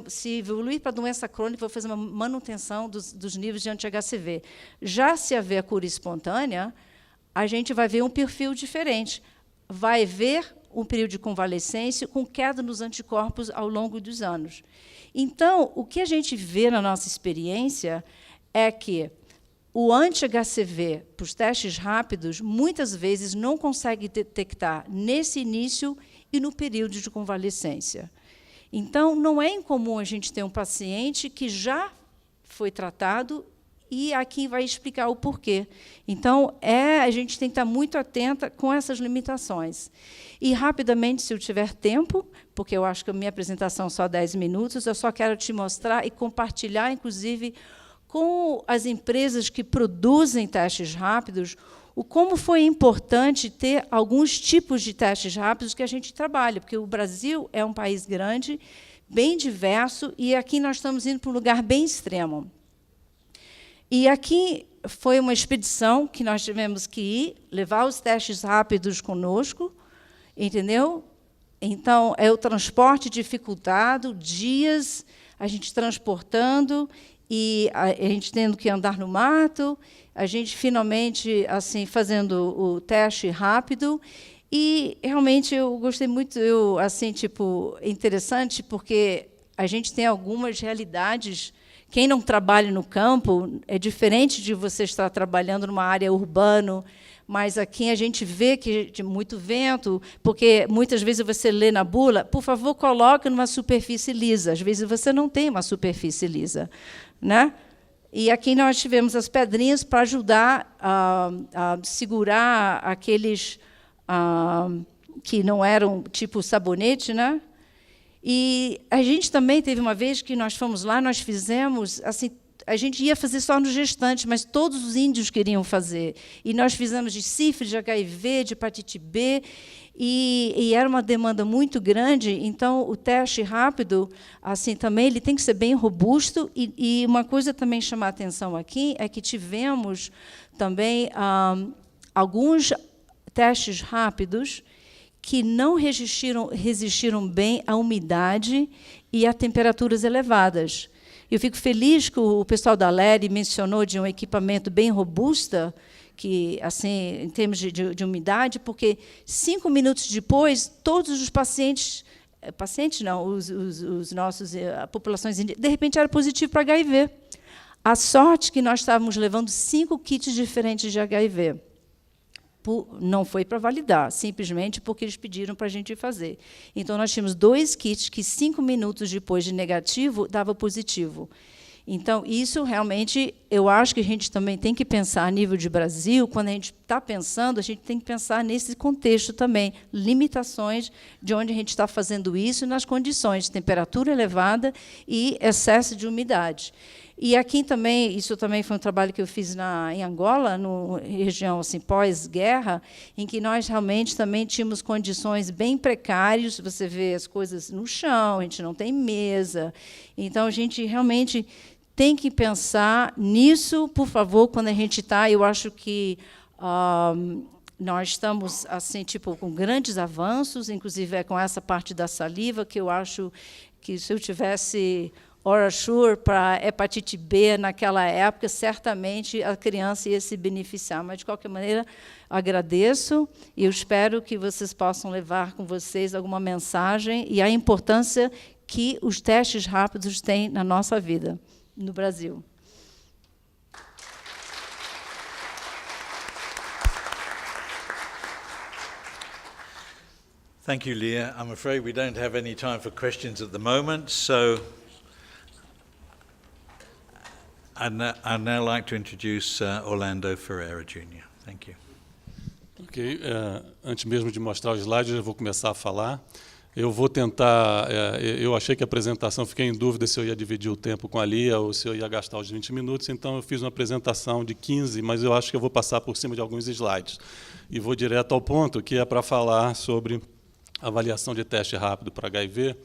se evoluir para doença crônica, vou fazer uma manutenção dos níveis de anti-HCV. Já se haver a cura espontânea, a gente vai ver um perfil diferente. Vai ver um período de convalescência com queda nos anticorpos ao longo dos anos. Então, o que a gente vê na nossa experiência é que o anti-HCV, para os testes rápidos, muitas vezes não consegue detectar nesse início e no período de convalescência. Então, não é incomum a gente ter um paciente que já foi tratado e aqui vai explicar o porquê. Então, a gente tem que estar muito atenta com essas limitações. E, rapidamente, se eu tiver tempo, porque eu acho que a minha apresentação é só 10 minutos, eu só quero te mostrar e compartilhar, inclusive, com as empresas que produzem testes rápidos, como foi importante ter alguns tipos de testes rápidos que a gente trabalha, porque o Brasil é um país grande, bem diverso, e aqui nós estamos indo para um lugar bem extremo. E aqui foi uma expedição que nós tivemos que ir, levar os testes rápidos conosco, entendeu? Então, é o transporte dificultado, dias, a gente transportando, e a gente tendo que andar no mato, a gente finalmente assim fazendo o teste rápido, e realmente eu gostei muito, assim, tipo, interessante, porque a gente tem algumas realidades. Quem não trabalha no campo é diferente de você estar trabalhando numa área urbana, mas aqui a gente vê que tem muito vento, porque muitas vezes você lê na bula, por favor, coloque numa superfície lisa. Às vezes você não tem uma superfície lisa, né? E aqui nós tivemos as pedrinhas para ajudar a segurar aqueles que não eram tipo sabonete, né? E a gente também teve uma vez que nós fomos lá, nós fizemos, assim, a gente ia fazer só nos gestantes, mas todos os índios queriam fazer. E nós fizemos de sífilis, de HIV, de hepatite B, e era uma demanda muito grande, então o teste rápido, assim, também ele tem que ser bem robusto, e uma coisa também chamar a atenção aqui é que tivemos também alguns testes rápidos que não resistiram bem à umidade e a temperaturas elevadas. Eu fico feliz que o pessoal da ALADDiV mencionou de um equipamento bem robusto, que, assim, em termos de umidade, porque 5 minutos depois, todos os pacientes não, os nossos, a populações indígenas, de repente era positivo para HIV. A sorte que nós estávamos levando 5 kits diferentes de HIV. Não foi para validar, simplesmente porque eles pediram para a gente fazer. Então, nós tínhamos 2 kits que, 5 minutos depois de negativo, dava positivo. Então, isso realmente, eu acho que a gente também tem que pensar a nível de Brasil, quando a gente está pensando, a gente tem que pensar nesse contexto também, limitações de onde a gente está fazendo isso, nas condições de temperatura elevada e excesso de umidade. E aqui também, isso também foi um trabalho que eu fiz em Angola, na região assim, pós-guerra, em que nós realmente também tínhamos condições bem precárias, você vê as coisas no chão, a gente não tem mesa. Então, a gente realmente tem que pensar nisso, por favor, quando a gente está. Eu acho que nós estamos assim, tipo, com grandes avanços, inclusive com essa parte da saliva, que eu acho que, se eu tivesse OraSure para hepatite B naquela época, certamente a criança ia se beneficiar. Mas, de qualquer maneira, agradeço e eu espero que vocês possam levar com vocês alguma mensagem e a importância que os testes rápidos têm na nossa vida, no Brasil. Thank you, Leah. I'm afraid we don't have any time for questions at the moment, so I'd now like to introduce Orlando Ferreira Jr. Thank you. Ok, antes mesmo de mostrar os slides, eu vou começar a falar. Eu vou tentar, eu achei que a apresentação, fiquei em dúvida se eu ia dividir o tempo com a Lia ou se eu ia gastar os 20 minutos, então eu fiz uma apresentação de 15, mas eu acho que eu vou passar por cima de alguns slides. E vou direto ao ponto, que é para falar sobre avaliação de teste rápido para HIV.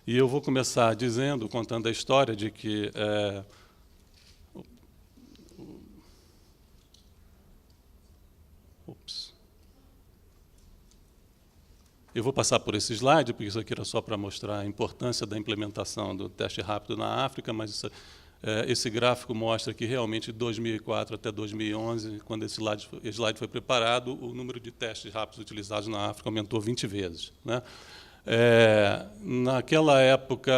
E eu vou começar contando a história de que eu vou passar por esse slide, porque isso aqui era só para mostrar a importância da implementação do teste rápido na África, mas esse gráfico mostra que realmente de 2004 até 2011, quando esse slide foi preparado, o número de testes rápidos utilizados na África aumentou 20 vezes, né? Naquela época,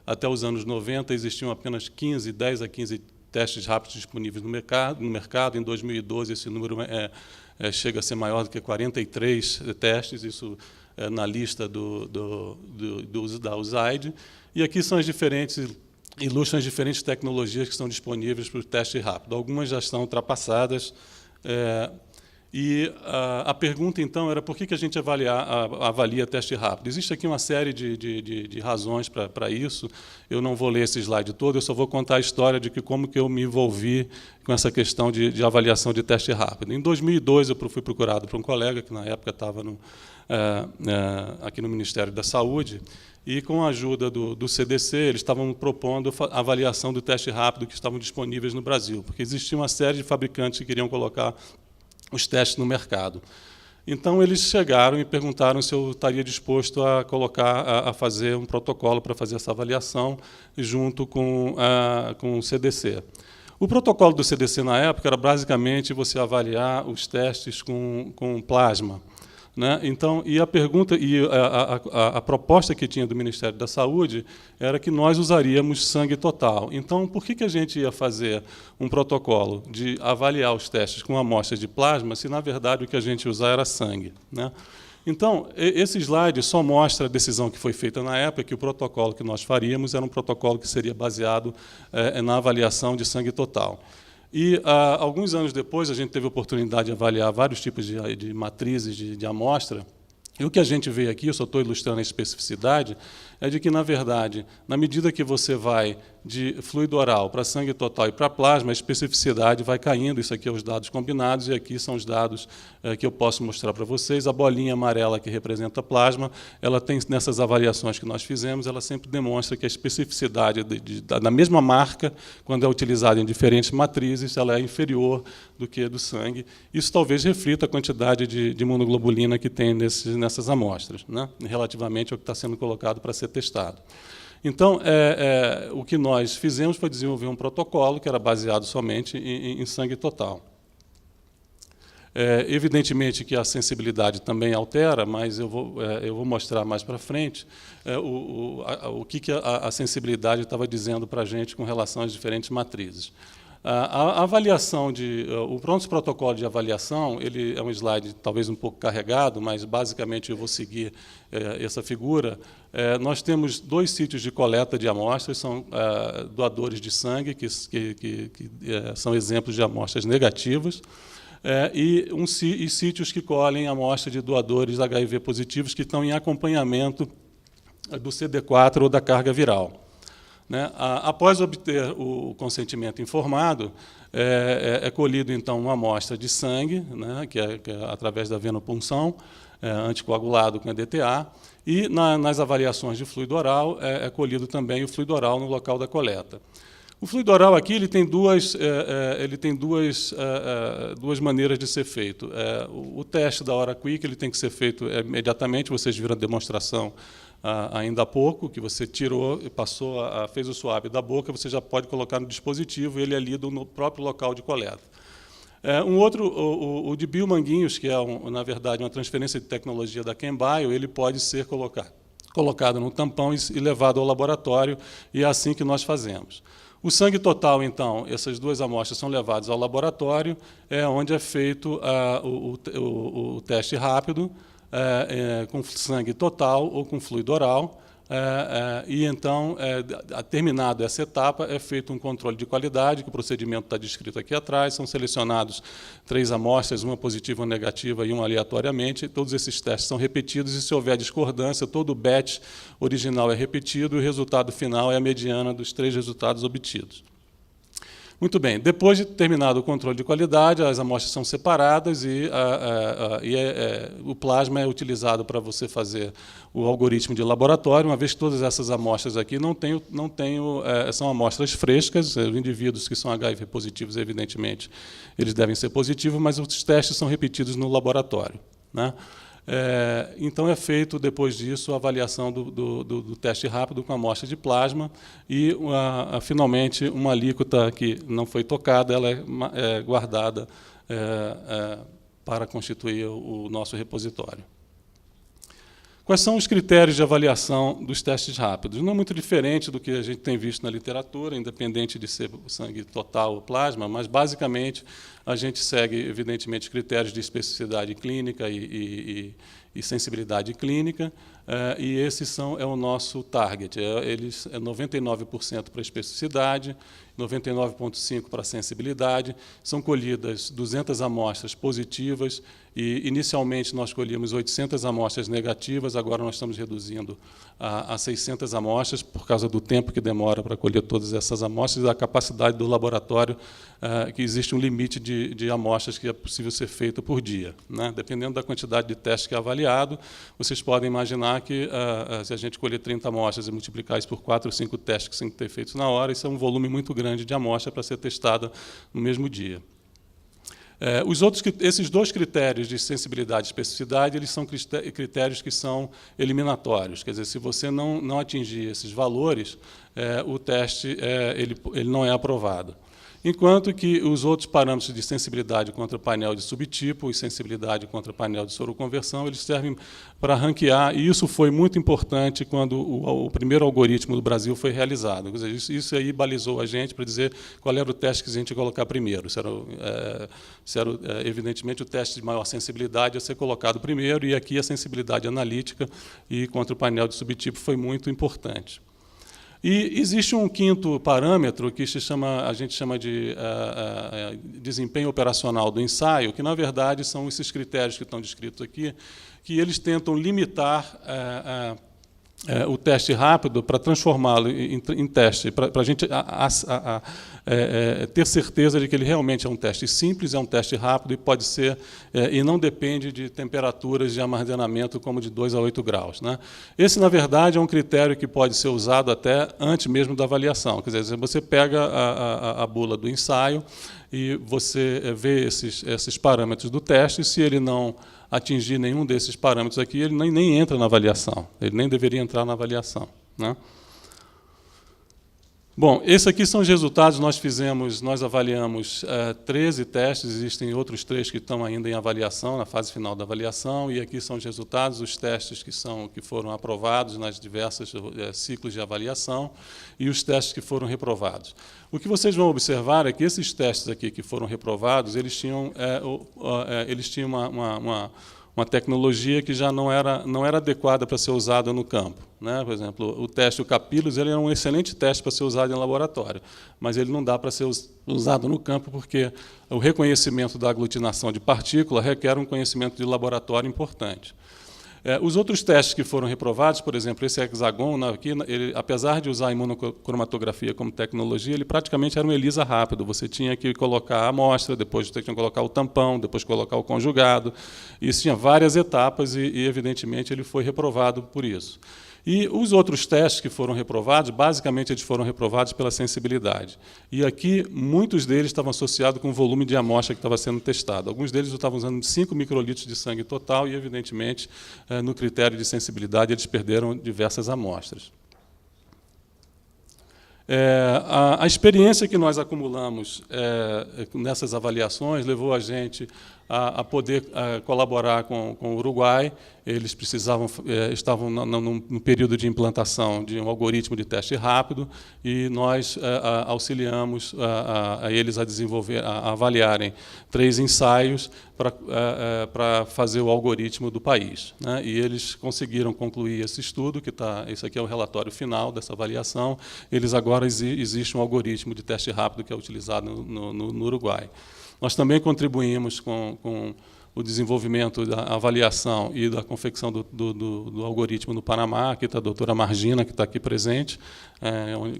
até os anos 90, existiam apenas 10 a 15 testes rápidos disponíveis no mercado. Em 2012, esse número chega a ser maior do que 43 testes, isso na lista da USAID. E aqui são ilustram as diferentes tecnologias que estão disponíveis para o teste rápido. Algumas já estão ultrapassadas. E a pergunta, então, era por que a gente avalia teste rápido? Existe aqui uma série de razões para isso. Eu não vou ler esse slide todo, eu só vou contar a história de como que eu me envolvi com essa questão de avaliação de teste rápido. Em 2002, eu fui procurado por um colega, que na época estava aqui no Ministério da Saúde, e com a ajuda do CDC, eles estavam propondo a avaliação do teste rápido que estavam disponíveis no Brasil, porque existia uma série de fabricantes que queriam colocar os testes no mercado. Então, eles chegaram e perguntaram se eu estaria disposto a fazer um protocolo para fazer essa avaliação junto com o CDC. O protocolo do CDC, na época, era basicamente você avaliar os testes com plasma, né? Então, e a proposta que tinha do Ministério da Saúde era que nós usaríamos sangue total. Então, por que a gente ia fazer um protocolo de avaliar os testes com amostras de plasma, se, na verdade, o que a gente ia usar era sangue, né? Então, esse slide só mostra a decisão que foi feita na época, que o protocolo que nós faríamos era um protocolo que seria baseado na avaliação de sangue total. E, alguns anos depois, a gente teve a oportunidade de avaliar vários tipos de matrizes de amostra. E o que a gente vê aqui, eu só estou ilustrando a especificidade, é de que, na verdade, na medida que você vai de fluido oral para sangue total e para plasma, a especificidade vai caindo. Isso aqui é os dados combinados, e aqui são os dados que eu posso mostrar para vocês. A bolinha amarela que representa plasma, ela tem, nessas avaliações que nós fizemos, ela sempre demonstra que a especificidade da mesma marca, quando é utilizada em diferentes matrizes, ela é inferior do que a do sangue. Isso talvez reflita a quantidade de imunoglobulina que tem nessas amostras, né, relativamente ao que está sendo colocado para ser testado. Então, o que nós fizemos foi desenvolver um protocolo que era baseado somente em sangue total. Evidentemente que a sensibilidade também altera, mas eu vou mostrar mais para frente o que a sensibilidade estava dizendo para a gente com relação às diferentes matrizes. A avaliação o pronto protocolo de avaliação, ele é um slide talvez um pouco carregado, mas basicamente eu vou seguir essa figura. Nós temos 2 sítios de coleta de amostras, são doadores de sangue, que são exemplos de amostras negativas, e sítios que colhem amostras de doadores HIV positivos que estão em acompanhamento do CD4 ou da carga viral. Né? Após obter o consentimento informado, é colhido, então, uma amostra de sangue, né, que é através da venopunção, anticoagulado com EDTA, e nas avaliações de fluido oral, é colhido também o fluido oral no local da coleta. O fluido oral aqui ele tem duas maneiras de ser feito. O teste da hora quick ele tem que ser feito imediatamente, vocês viram a demonstração ainda há pouco, que você tirou e fez o swab da boca, você já pode colocar no dispositivo e ele é lido no próprio local de coleta. O de biomanguinhos, que é, na verdade, uma transferência de tecnologia da Chembio, ele pode ser colocado no tampão e levado ao laboratório, e é assim que nós fazemos. O sangue total, então, essas 2 amostras são levadas ao laboratório, onde é feito o teste rápido, com sangue total ou com fluido oral, e então, terminada essa etapa, é feito um controle de qualidade, que o procedimento está descrito aqui atrás, são selecionados 3 amostras, uma positiva, uma negativa e uma aleatoriamente, todos esses testes são repetidos, e se houver discordância, todo o batch original é repetido, e o resultado final é a mediana dos 3 resultados obtidos. Muito bem, depois de terminado o controle de qualidade, as amostras são separadas e o plasma é utilizado para você fazer o algoritmo de laboratório, uma vez que todas essas amostras aqui são amostras frescas, os indivíduos que são HIV positivos, evidentemente, eles devem ser positivos, mas os testes são repetidos no laboratório, né? Então é feito, depois disso, a avaliação do teste rápido com amostra de plasma e, finalmente, uma alíquota que não foi tocada, ela é guardada para constituir o nosso repositório. Quais são os critérios de avaliação dos testes rápidos? Não é muito diferente do que a gente tem visto na literatura, independente de ser sangue total ou plasma, mas, basicamente, a gente segue, evidentemente, critérios de especificidade clínica e sensibilidade clínica, e esse é o nosso target. Eles é 99% para especificidade, 99,5% para sensibilidade. São colhidas 200 amostras positivas e, inicialmente, nós colhíamos 800 amostras negativas, agora nós estamos reduzindo a 600 amostras, por causa do tempo que demora para colher todas essas amostras e da capacidade do laboratório, que existe um limite de amostras que é possível ser feita por dia, né? Dependendo da quantidade de testes que é avaliado, vocês podem imaginar que, se a gente colher 30 amostras e multiplicar isso por 4 ou 5 testes que têm que ser feitos na hora, isso é um volume muito grande de amostra para ser testada no mesmo dia. Esses dois critérios de sensibilidade e especificidade, eles são critérios que são eliminatórios. Quer dizer, se você não atingir esses valores, o teste ele não é aprovado. Enquanto que os outros parâmetros de sensibilidade contra painel de subtipo e sensibilidade contra painel de soroconversão, eles servem para ranquear, e isso foi muito importante quando o primeiro algoritmo do Brasil foi realizado. Quer dizer, isso aí balizou a gente para dizer qual era o teste que a gente ia colocar primeiro. Se era, evidentemente, o teste de maior sensibilidade a ser colocado primeiro, e aqui a sensibilidade analítica e contra o painel de subtipo foi muito importante. E existe um quinto parâmetro que a gente chama de desempenho operacional do ensaio, que, na verdade, são esses critérios que estão descritos aqui, que eles tentam limitar o teste rápido para transformá-lo em teste, para a gente ter certeza de que ele realmente é um teste simples, é um teste rápido e pode ser, e não depende de temperaturas de armazenamento como de 2 a 8 graus, né? Esse, na verdade, é um critério que pode ser usado até antes mesmo da avaliação. Quer dizer, você pega a bula do ensaio e você vê esses parâmetros do teste, e se ele não atingir nenhum desses parâmetros aqui, ele nem entra na avaliação, ele nem deveria entrar na avaliação, né? Bom, esses aqui são os resultados. Nós avaliamos 13 testes, existem outros 3 que estão ainda em avaliação, na fase final da avaliação, e aqui são os resultados, os testes que foram aprovados nas diversas ciclos de avaliação e os testes que foram reprovados. O que vocês vão observar é que esses testes aqui que foram reprovados, eles tinham uma tecnologia que já não era adequada para ser usada no campo, né? Por exemplo, o teste, o Capillus, ele é um excelente teste para ser usado em laboratório, mas ele não dá para ser usado no campo porque o reconhecimento da aglutinação de partícula requer um conhecimento de laboratório importante. Os outros testes que foram reprovados, por exemplo, esse hexagon, aqui, ele, apesar de usar a imunocromatografia como tecnologia, ele praticamente era um ELISA rápido. Você tinha que colocar a amostra, depois você tinha que colocar o tampão, depois colocar o conjugado. Isso tinha várias etapas e evidentemente, ele foi reprovado por isso. E os outros testes que foram reprovados, basicamente, eles foram reprovados pela sensibilidade. E aqui, muitos deles estavam associados com o volume de amostra que estava sendo testado. Alguns deles estavam usando 5 microlitros de sangue total e, evidentemente, no critério de sensibilidade, eles perderam diversas amostras. A experiência que nós acumulamos nessas avaliações levou a gente a poder colaborar com o Uruguai. Eles estavam no período de implantação de um algoritmo de teste rápido e nós auxiliamos a eles a desenvolver, a avaliarem 3 ensaios para fazer o algoritmo do país, né? E eles conseguiram concluir esse estudo, esse aqui é o relatório final dessa avaliação. Agora existe um algoritmo de teste rápido que é utilizado no Uruguai. Nós também contribuímos com o desenvolvimento da avaliação e da confecção do algoritmo no Panamá. Aqui está a doutora Margina, que está aqui presente,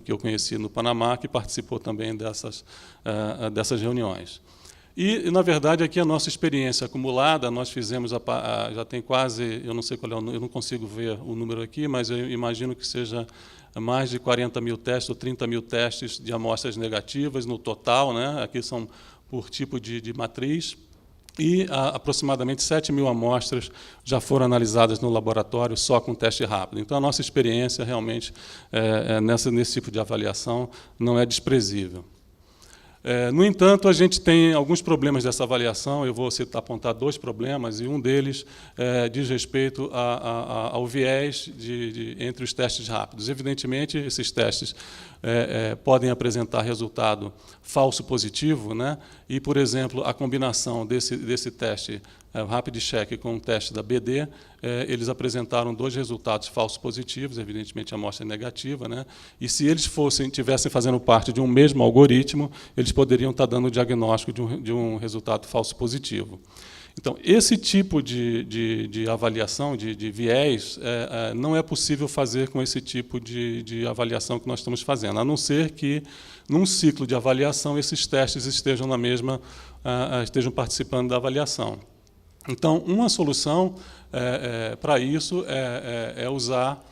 que eu conheci no Panamá, que participou também dessas reuniões. E, na verdade, aqui a nossa experiência acumulada, nós fizemos, já tem quase, eu não sei qual é, eu não consigo ver o número aqui, mas eu imagino que seja mais de 40 mil testes ou 30 mil testes de amostras negativas no total, né? Aqui são por tipo de matriz, e aproximadamente 7 mil amostras já foram analisadas no laboratório só com teste rápido. Então, a nossa experiência realmente nesse tipo de avaliação não é desprezível. No entanto, a gente tem alguns problemas dessa avaliação. Eu vou apontar 2 problemas, e um deles diz respeito ao viés entre os testes rápidos. Evidentemente, esses testes podem apresentar resultado falso positivo, né? E, por exemplo, a combinação desse teste Rapid Check com o teste da BD, eles apresentaram 2 resultados falsos positivos, evidentemente a amostra é negativa, né? E se eles tivessem fazendo parte de um mesmo algoritmo, eles poderiam estar dando o diagnóstico de um resultado falso positivo. Então, esse tipo de avaliação, de viés, não é possível fazer com esse tipo de avaliação que nós estamos fazendo, a não ser que, num ciclo de avaliação, esses testes estejam estejam participando da avaliação. Então, uma solução para isso é usar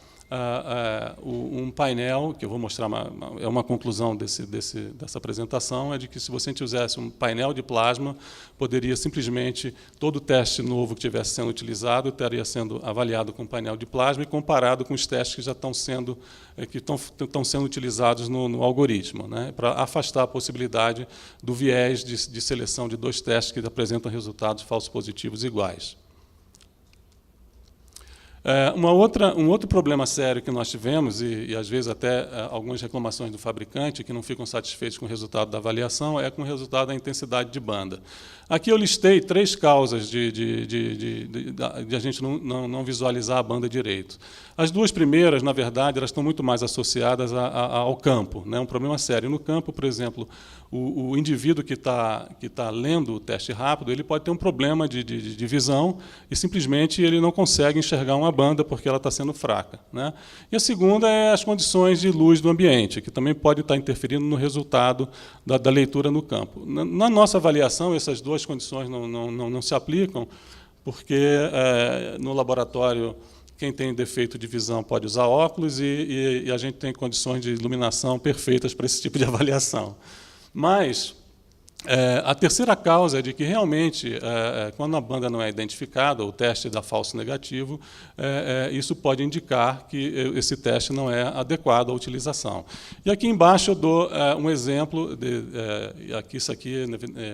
um painel, que eu vou mostrar, é uma conclusão dessa apresentação, é de que se você usasse um painel de plasma, poderia simplesmente, todo teste novo que estivesse sendo utilizado estaria sendo avaliado com painel de plasma e comparado com os testes que já estão sendo utilizados no algoritmo, né, para afastar a possibilidade do viés de seleção de 2 testes que apresentam resultados falsos positivos iguais. Um outro problema sério que nós tivemos, e às vezes até algumas reclamações do fabricante que não ficam satisfeitos com o resultado da avaliação, é com o resultado da intensidade de banda. Aqui eu listei 3 causas de a gente não visualizar a banda direito. As 2 primeiras, na verdade, elas estão muito mais associadas ao campo, né? Um problema sério. No campo, por exemplo, o indivíduo que está lendo o teste rápido, ele pode ter um problema de visão e simplesmente ele não consegue enxergar uma banda porque ela está sendo fraca, né? E a segunda é as condições de luz do ambiente, que também pode estar interferindo no resultado da leitura no campo. Na nossa avaliação, essas 2 condições não se aplicam, porque no laboratório quem tem defeito de visão pode usar óculos e a gente tem condições de iluminação perfeitas para esse tipo de avaliação. Mas a terceira causa é de que, realmente, quando a banda não é identificada, o teste dá falso negativo, isso pode indicar que esse teste não é adequado à utilização. E aqui embaixo eu dou um exemplo, isso aqui,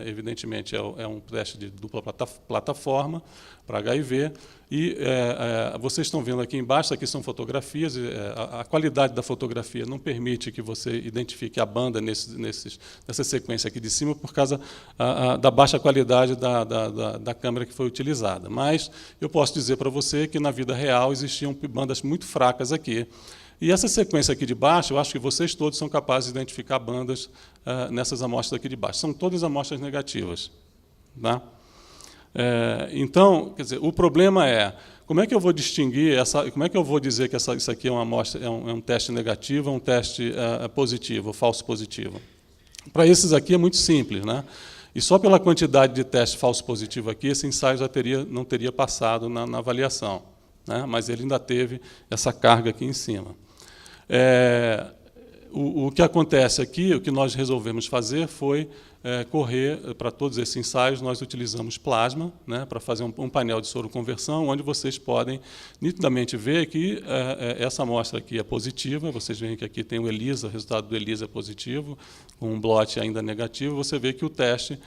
evidentemente, é um teste de dupla plataforma para HIV, e vocês estão vendo aqui embaixo, aqui são fotografias, a qualidade da fotografia não permite que você identifique a banda nessa sequência aqui de cima, por causa da baixa qualidade da câmera que foi utilizada. Mas eu posso dizer para você que, na vida real, existiam bandas muito fracas aqui. E essa sequência aqui de baixo, eu acho que vocês todos são capazes de identificar bandas nessas amostras aqui de baixo. São todas amostras negativas, tá? Então, quer dizer, o problema é, como é que eu vou distinguir, como é que eu vou dizer que isso aqui é uma amostra, é um teste negativo, é um teste positivo, falso positivo? Para esses aqui é muito simples, né? E só pela quantidade de teste falso positivo aqui, esse ensaio já não teria passado na avaliação, né? Mas ele ainda teve essa carga aqui em cima. O que acontece aqui, o que nós resolvemos fazer foi correr para todos esses ensaios. Nós utilizamos plasma, né, para fazer um painel de soroconversão, onde vocês podem nitidamente ver que essa amostra aqui é positiva. Vocês veem que aqui tem o ELISA, o resultado do ELISA é positivo, com um blot ainda negativo. Você vê que o teste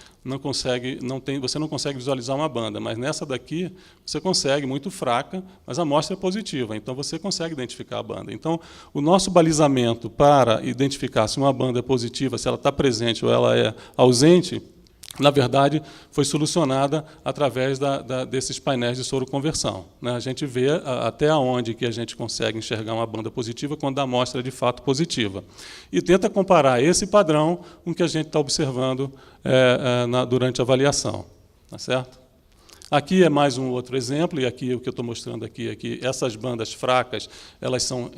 você não consegue visualizar uma banda, mas nessa daqui você consegue, muito fraca, mas a amostra é positiva, então você consegue identificar a banda. Então, o nosso balizamento para identificar se uma banda é positiva, se ela está presente ou ela é ausente, na verdade, foi solucionada através desses painéis de soroconversão, né? A gente vê até onde que a gente consegue enxergar uma banda positiva quando a amostra é de fato positiva. E tenta comparar esse padrão com o que a gente está observando durante a avaliação. Tá certo? Aqui é mais um outro exemplo, e aqui o que eu estou mostrando aqui é que essas bandas fracas, elas são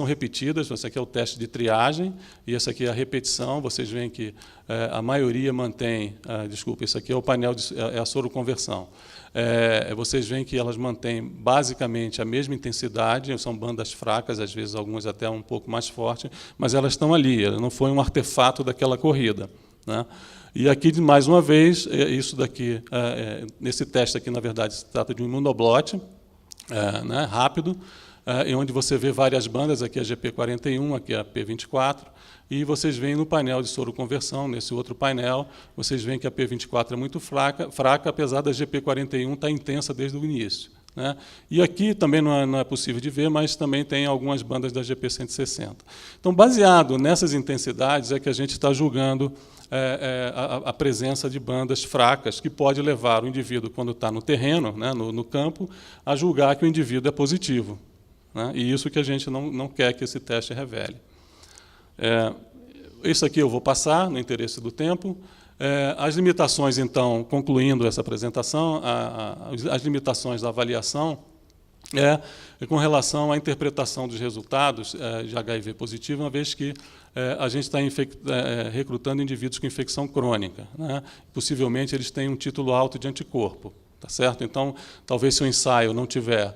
repetidas. Esse aqui é o teste de triagem, e essa aqui é a repetição. Vocês veem que a maioria mantém... desculpa, isso aqui é o painel, é a soroconversão. Vocês veem que elas mantêm basicamente a mesma intensidade, são bandas fracas, às vezes algumas até um pouco mais fortes, mas elas estão ali, não foi um artefato daquela corrida, né? E aqui, mais uma vez, isso daqui, nesse teste aqui, na verdade, se trata de um imunoblote, né, rápido, onde você vê várias bandas, aqui a GP41, aqui a P24, e vocês veem no painel de soroconversão, nesse outro painel, vocês veem que a P24 é muito fraca, apesar da GP41 estar intensa desde o início, né? E aqui também não é possível de ver, mas também tem algumas bandas da GP160. Então, baseado nessas intensidades, é que a gente está julgando a presença de bandas fracas, que pode levar o indivíduo, quando está no terreno, né, no campo, a julgar que o indivíduo é positivo, né? E isso que a gente não quer que esse teste revele. Isso aqui eu vou passar, no interesse do tempo. As limitações, então, concluindo essa apresentação, as limitações da avaliação com relação à interpretação dos resultados de HIV positivo, uma vez que a gente está recrutando indivíduos com infecção crônica, né? Possivelmente eles têm um título alto de anticorpo, tá certo? Então, talvez se o ensaio não tiver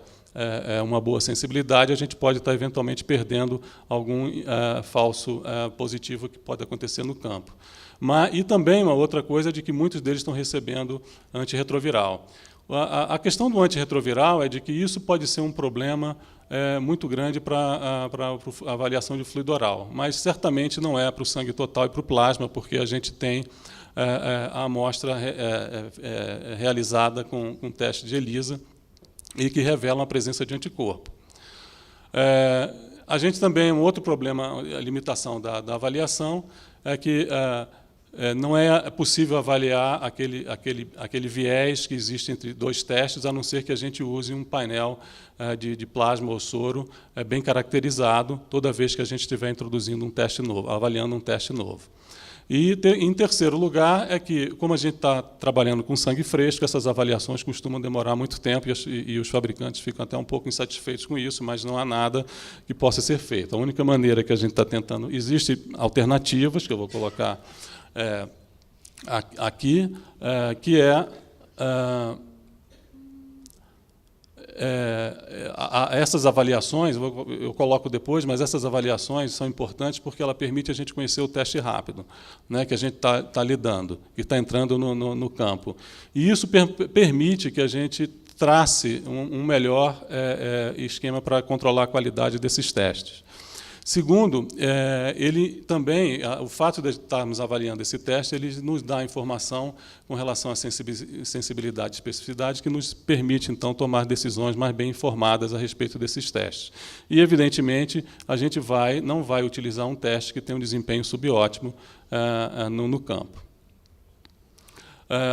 uma boa sensibilidade, a gente pode estar eventualmente perdendo algum falso positivo que pode acontecer no campo. E também uma outra coisa de que muitos deles estão recebendo antirretroviral. A questão do antirretroviral é de que isso pode ser um problema muito grande para a avaliação de fluido oral, mas certamente não é para o sangue total e para o plasma, porque a gente tem a amostra realizada com teste de ELISA e que revela a presença de anticorpo. A gente também, um outro problema, a limitação da avaliação, é que não é possível avaliar aquele viés que existe entre dois testes, a não ser que a gente use um painel de plasma ou soro bem caracterizado toda vez que a gente estiver introduzindo um teste novo, avaliando um teste novo. E, em terceiro lugar, é que, como a gente está trabalhando com sangue fresco, essas avaliações costumam demorar muito tempo e os fabricantes ficam até um pouco insatisfeitos com isso, mas não há nada que possa ser feito. A única maneira que a gente está tentando... Existem alternativas, que eu vou colocar aqui, que essas avaliações, eu coloco depois, mas essas avaliações são importantes porque ela permite a gente conhecer o teste rápido, né, que a gente está lidando, que está entrando no campo. E isso permite que a gente trace um melhor esquema para controlar a qualidade desses testes. Segundo, ele também, o fato de estarmos avaliando esse teste, ele nos dá informação com relação à sensibilidade e especificidade, que nos permite, então, tomar decisões mais bem informadas a respeito desses testes. E, evidentemente, a gente não vai utilizar um teste que tem um desempenho subótimo no campo.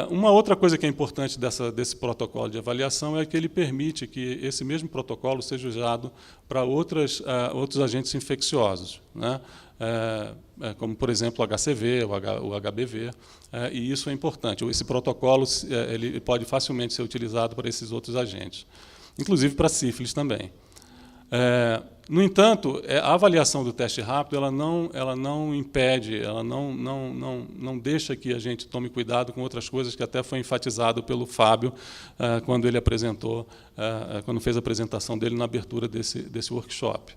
Uma outra coisa que é importante desse protocolo de avaliação é que ele permite que esse mesmo protocolo seja usado para outros agentes infecciosos, né? Como, por exemplo, o HCV, o HBV, e isso é importante. Esse protocolo ele pode facilmente ser utilizado para esses outros agentes, inclusive para sífilis também. No entanto, a avaliação do teste rápido ela não impede, ela não deixa que a gente tome cuidado com outras coisas que até foi enfatizado pelo Fábio quando ele apresentou, quando fez a apresentação dele na abertura desse workshop.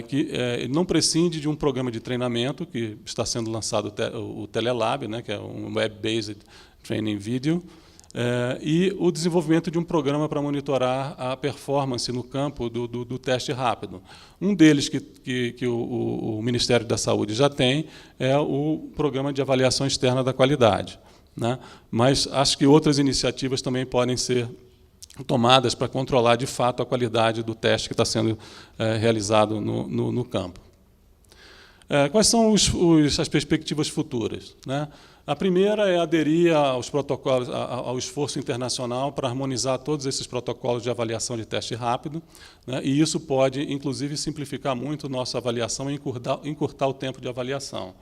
Que ele não prescinde de um programa de treinamento que está sendo lançado, o Telelab, né, que é um web-based training video, e o desenvolvimento de um programa para monitorar a performance no campo do teste rápido. Um deles que o Ministério da Saúde já tem é o Programa de Avaliação Externa da Qualidade, né? Mas acho que outras iniciativas também podem ser tomadas para controlar, de fato, a qualidade do teste que está sendo realizado no campo. Quais são as perspectivas futuras, né? A primeira é aderir aos protocolos, ao esforço internacional para harmonizar todos esses protocolos de avaliação de teste rápido, né? E isso pode, inclusive, simplificar muito nossa avaliação e encurtar o tempo de avaliação.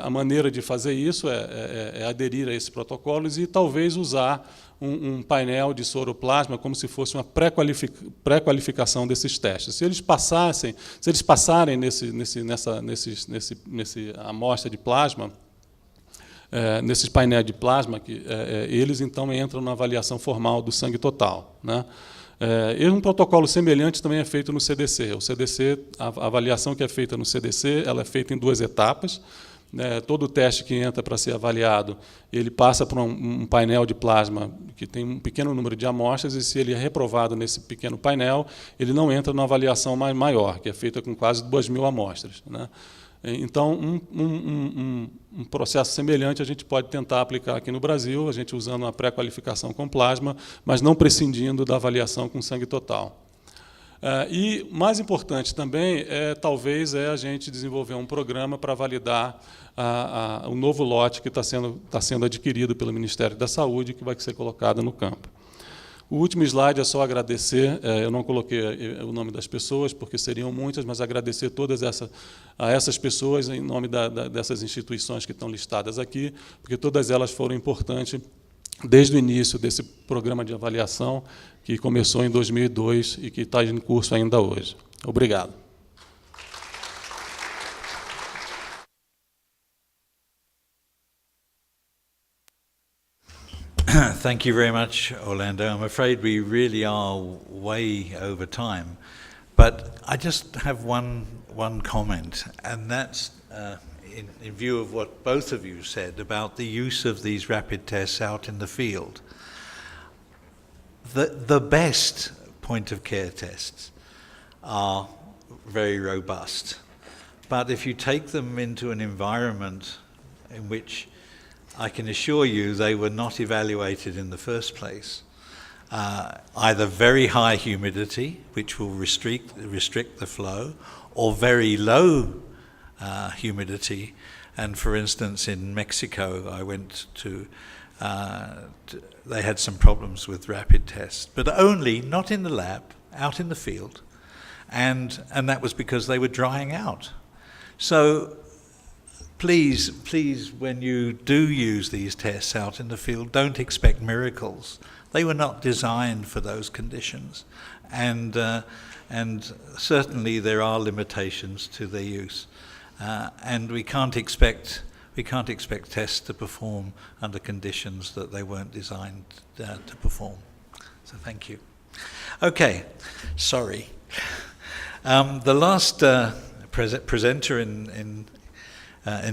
A maneira de fazer isso é aderir a esses protocolos e talvez usar um painel de soroplasma como se fosse uma pré-qualificação desses testes. Se eles passarem nessa amostra de plasma, nesses painéis de plasma, eles então entram na avaliação formal do sangue total, né? Um protocolo semelhante também é feito no CDC. O CDC, a avaliação que é feita no CDC, ela é feita em 2 etapas. Todo teste que entra para ser avaliado, ele passa por um painel de plasma que tem um pequeno número de amostras, e se ele é reprovado nesse pequeno painel, ele não entra na avaliação maior, que é feita com quase 2.000 amostras, né? Então, um processo semelhante a gente pode tentar aplicar aqui no Brasil, a gente usando uma pré-qualificação com plasma, mas não prescindindo da avaliação com sangue total. E mais importante também talvez a gente desenvolver um programa para validar o novo lote que está sendo adquirido pelo Ministério da Saúde, que vai ser colocado no campo. O último slide é só agradecer, eu não coloquei o nome das pessoas, porque seriam muitas, mas agradecer a essas pessoas em nome dessas instituições que estão listadas aqui, porque todas elas foram importantes desde o início desse programa de avaliação, que começou em 2002 e que está em curso ainda hoje. Obrigado. Thank you very much, Orlando. I'm afraid we really are way over time, but I just have one comment, and that's in view of what both of you said about the use of these rapid tests out in the field. The best point-of-care tests are very robust, but if you take them into an environment in which I can assure you they were not evaluated in the first place, either very high humidity, which will restrict the flow, or very low humidity. And for instance, in Mexico, I went to they had some problems with rapid tests, but only not in the lab, out in the field, and that was because they were drying out. So please, when you do use these tests out in the field, don't expect miracles. They were not designed for those conditions, and certainly there are limitations to their use, and we can't expect tests to perform under conditions that they weren't designed to perform. So thank you. Okay, sorry. The last presenter in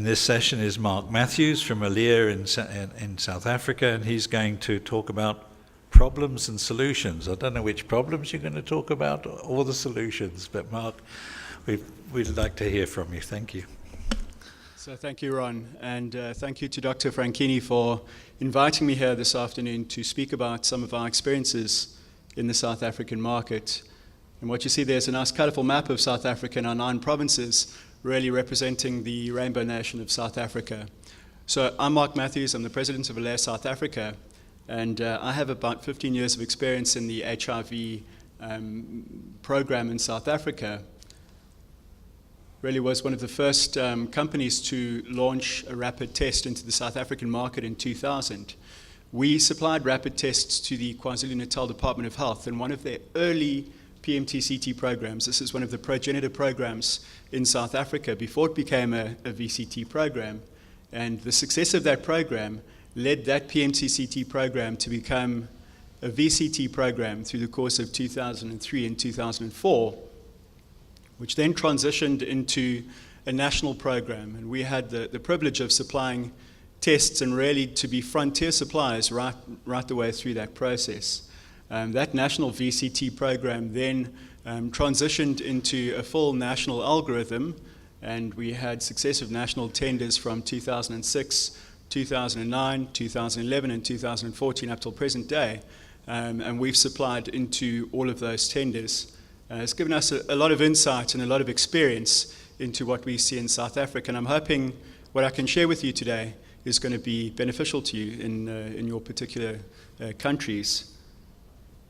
this session is Mark Matthews from ALADDiV in South Africa, and he's going to talk about problems and solutions. I don't know which problems you're going to talk about or the solutions, but Mark, we'd like to hear from you. Thank you. So thank you, Ron, and thank you to Dr. Franchini for inviting me here this afternoon to speak about some of our experiences in the South African market. And what you see there is a nice colourful map of South Africa and our 9 provinces, really representing the rainbow nation of South Africa. So I'm Mark Matthews, I'm the president of ALADDiV South Africa, and I have about 15 years of experience in the HIV program in South Africa. Really was one of the first companies to launch a rapid test into the South African market in 2000. We supplied rapid tests to the KwaZulu-Natal Department of Health in one of their early PMT-CT programs. This is one of the progenitor programs in South Africa before it became a VCT program. And the success of that program led that PMT-CT program to become a VCT program through the course of 2003 and 2004, which then transitioned into a national program. And we had the privilege of supplying tests and really to be frontier suppliers right the way through that process. That national VCT program then transitioned into a full national algorithm, and we had successive national tenders from 2006, 2009, 2011, and 2014 up till present day. And we've supplied into all of those tenders. It's given us a lot of insight and a lot of experience into what we see in South Africa, and I'm hoping what I can share with you today is going to be beneficial to you in your particular countries.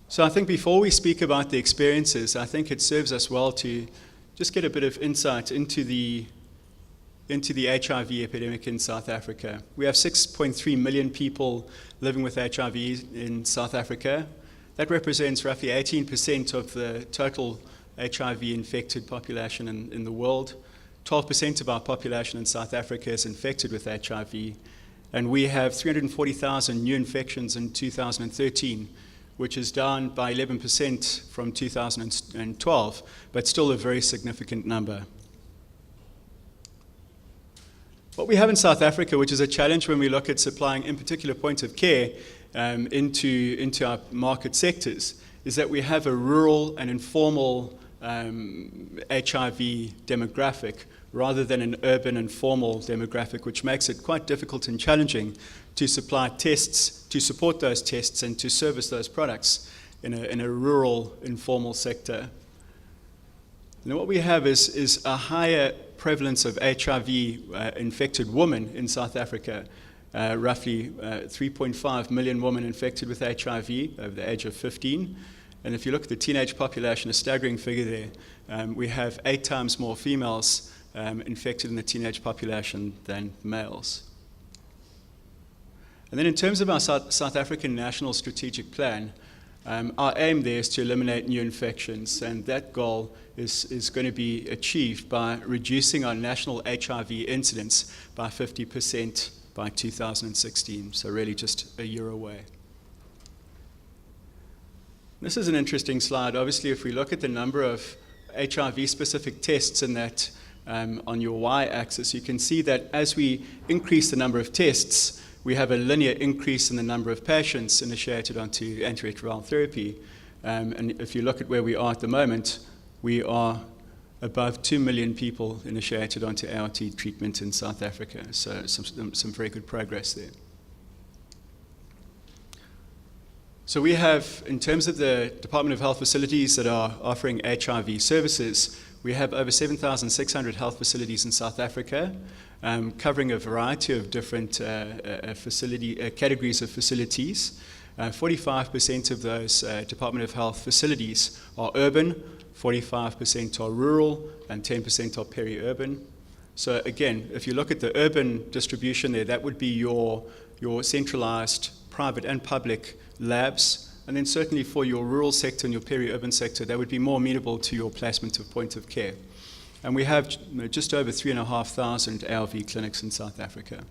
So I think before we speak about the experiences, I think it serves us well to just get a bit of insight into the into the HIV epidemic in South Africa. We have 6.3 million people living with HIV in South Africa. That represents roughly 18% of the total HIV-infected population in the world. 12% of our population in South Africa is infected with HIV. And we have 340,000 new infections in 2013, which is down by 11% from 2012, but still a very significant number. What we have in South Africa, which is a challenge when we look at supplying, in particular, point of care into our market sectors, is that we have a rural and informal HIV demographic rather than an urban and formal demographic, which makes it quite difficult and challenging to supply tests, to support those tests, and to service those products in a rural, informal sector. And what we have is a higher prevalence of HIV-infected women in South Africa, roughly 3.5 million women infected with HIV over the age of 15. And if you look at the teenage population, a staggering figure there, we have 8 times more females infected in the teenage population than males. And then in terms of our South African National Strategic Plan, our aim there is to eliminate new infections, and that goal is going to be achieved by reducing our national HIV incidence by 50% by 2016, so really just a year away. This is an interesting slide. Obviously, if we look at the number of HIV-specific tests in that on your y-axis, you can see that as we increase the number of tests, we have a linear increase in the number of patients initiated onto antiretroviral therapy. And if you look at where we are at the moment, we are above 2 million people initiated onto ART treatment in South Africa. So some very good progress there. So we have, in terms of the Department of Health facilities that are offering HIV services, we have over 7,600 health facilities in South Africa, covering a variety of different categories of facilities. 45% of those Department of Health facilities are urban, 45% are rural, and 10% are peri-urban. So again, if you look at the urban distribution there, that would be your centralized private and public labs. And then certainly for your rural sector and your peri-urban sector, that would be more amenable to your placement of point of care. And we have just over 3,500 ARV clinics in South Africa.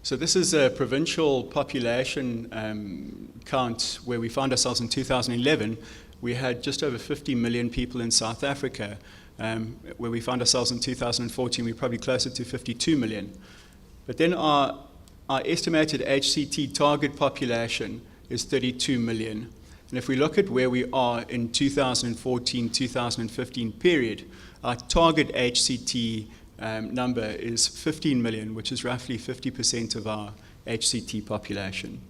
So this is a provincial population count where we found ourselves in 2011. We had just over 50 million people in South Africa. Where we found ourselves in 2014, we're probably closer to 52 million. But then our estimated HCT target population is 32 million. And if we look at where we are in 2014-2015 period, our target HCT number is 15 million, which is roughly 50% of our HCT population.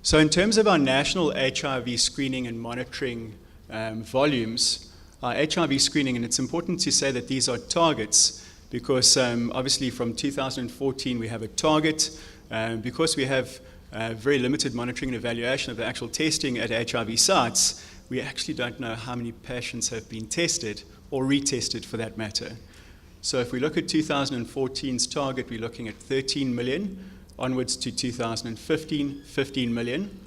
So in terms of our national HIV screening and monitoring volumes, our HIV screening, and it's important to say that these are targets, because obviously from 2014 we have a target. Because we have very limited monitoring and evaluation of the actual testing at HIV sites, we actually don't know how many patients have been tested or retested for that matter. So if we look at 2014's target, we're looking at 13 million, onwards to 2015, 15 million.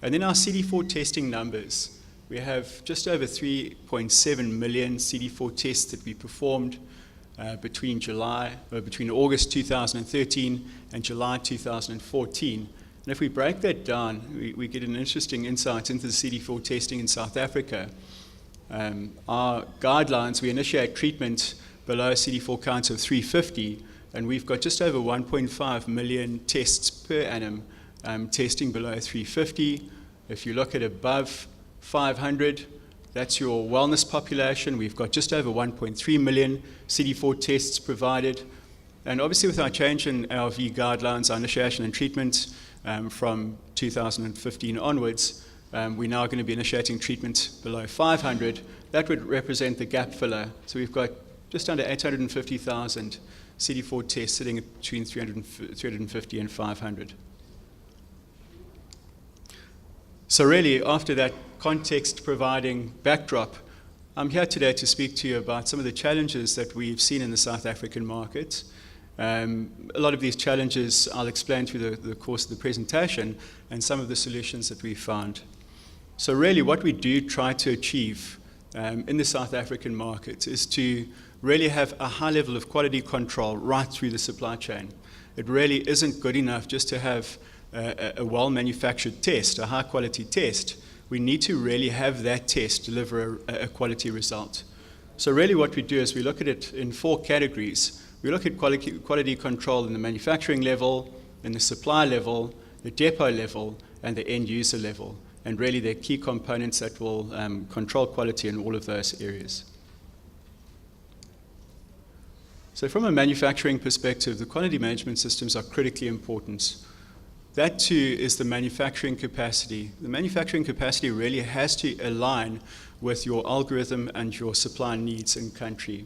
And then our CD4 testing numbers. We have just over 3.7 million CD4 tests that we performed between August 2013 and July 2014. And if we break that down, we get an interesting insight into the CD4 testing in South Africa. Our guidelines, we initiate treatment below a CD4 count of 350, and we've got just over 1.5 million tests per annum testing below 350. If you look at above 500, that's your wellness population. We've got just over 1.3 million CD4 tests provided. And obviously with our change in ARV guidelines, our initiation and treatment from 2015 onwards, we're now going to be initiating treatment below 500. That would represent the gap filler. So we've got just under 850,000 CD4 tests sitting between 350 and 500. So really, after that context-providing backdrop, I'm here today to speak to you about some of the challenges that we've seen in the South African market. A lot of these challenges I'll explain through the course of the presentation and some of the solutions that we've found. So really what we do try to achieve in the South African market is to really have a high level of quality control right through the supply chain. It really isn't good enough just to have a well-manufactured test, a high-quality test. We need to really have that test deliver a quality result. So really what we do is we look at it in 4 categories. We look at quality control in the manufacturing level, in the supply level, the depot level, and the end user level. And really they're key components that will control quality in all of those areas. So from a manufacturing perspective, the quality management systems are critically important. That too is the manufacturing capacity. The manufacturing capacity really has to align with your algorithm and your supply needs in country.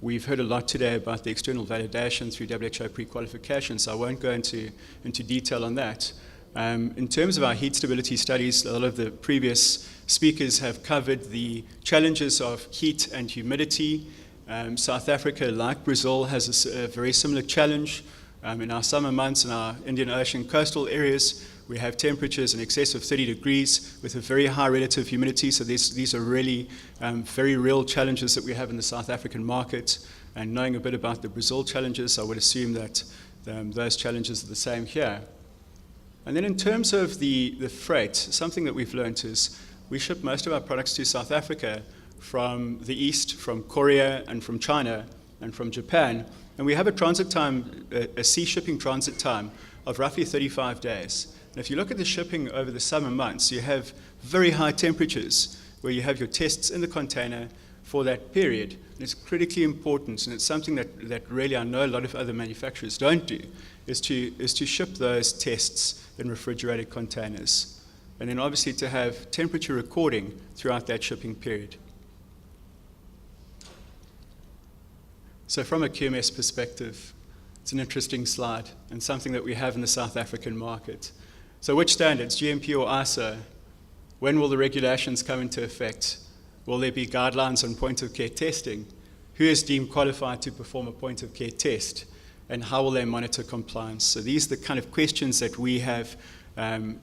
We've heard a lot today about the external validation through WHO pre-qualification, so I won't go into detail on that. In terms of our heat stability studies, a lot of the previous speakers have covered the challenges of heat and humidity. South Africa, like Brazil, has a very similar challenge. In our summer months in our Indian Ocean coastal areas, we have temperatures in excess of 30 degrees with a very high relative humidity. So these are really very real challenges that we have in the South African market. And knowing a bit about the Brazil challenges, I would assume that those challenges are the same here. And then in terms of the freight, something that we've learned is we ship most of our products to South Africa from the east, from Korea and from China and from Japan. And we have a transit time, a sea shipping transit time of roughly 35 days. And if you look at the shipping over the summer months, you have very high temperatures where you have your tests in the container for that period. And it's critically important, and it's something that really I know a lot of other manufacturers don't do, is to ship those tests in refrigerated containers. And then obviously to have temperature recording throughout that shipping period. So from a QMS perspective, it's an interesting slide and something that we have in the South African market. So which standards, GMP or ISO? When will the regulations come into effect? Will there be guidelines on point-of-care testing? Who is deemed qualified to perform a point-of-care test? And how will they monitor compliance? So these are the kind of questions that we have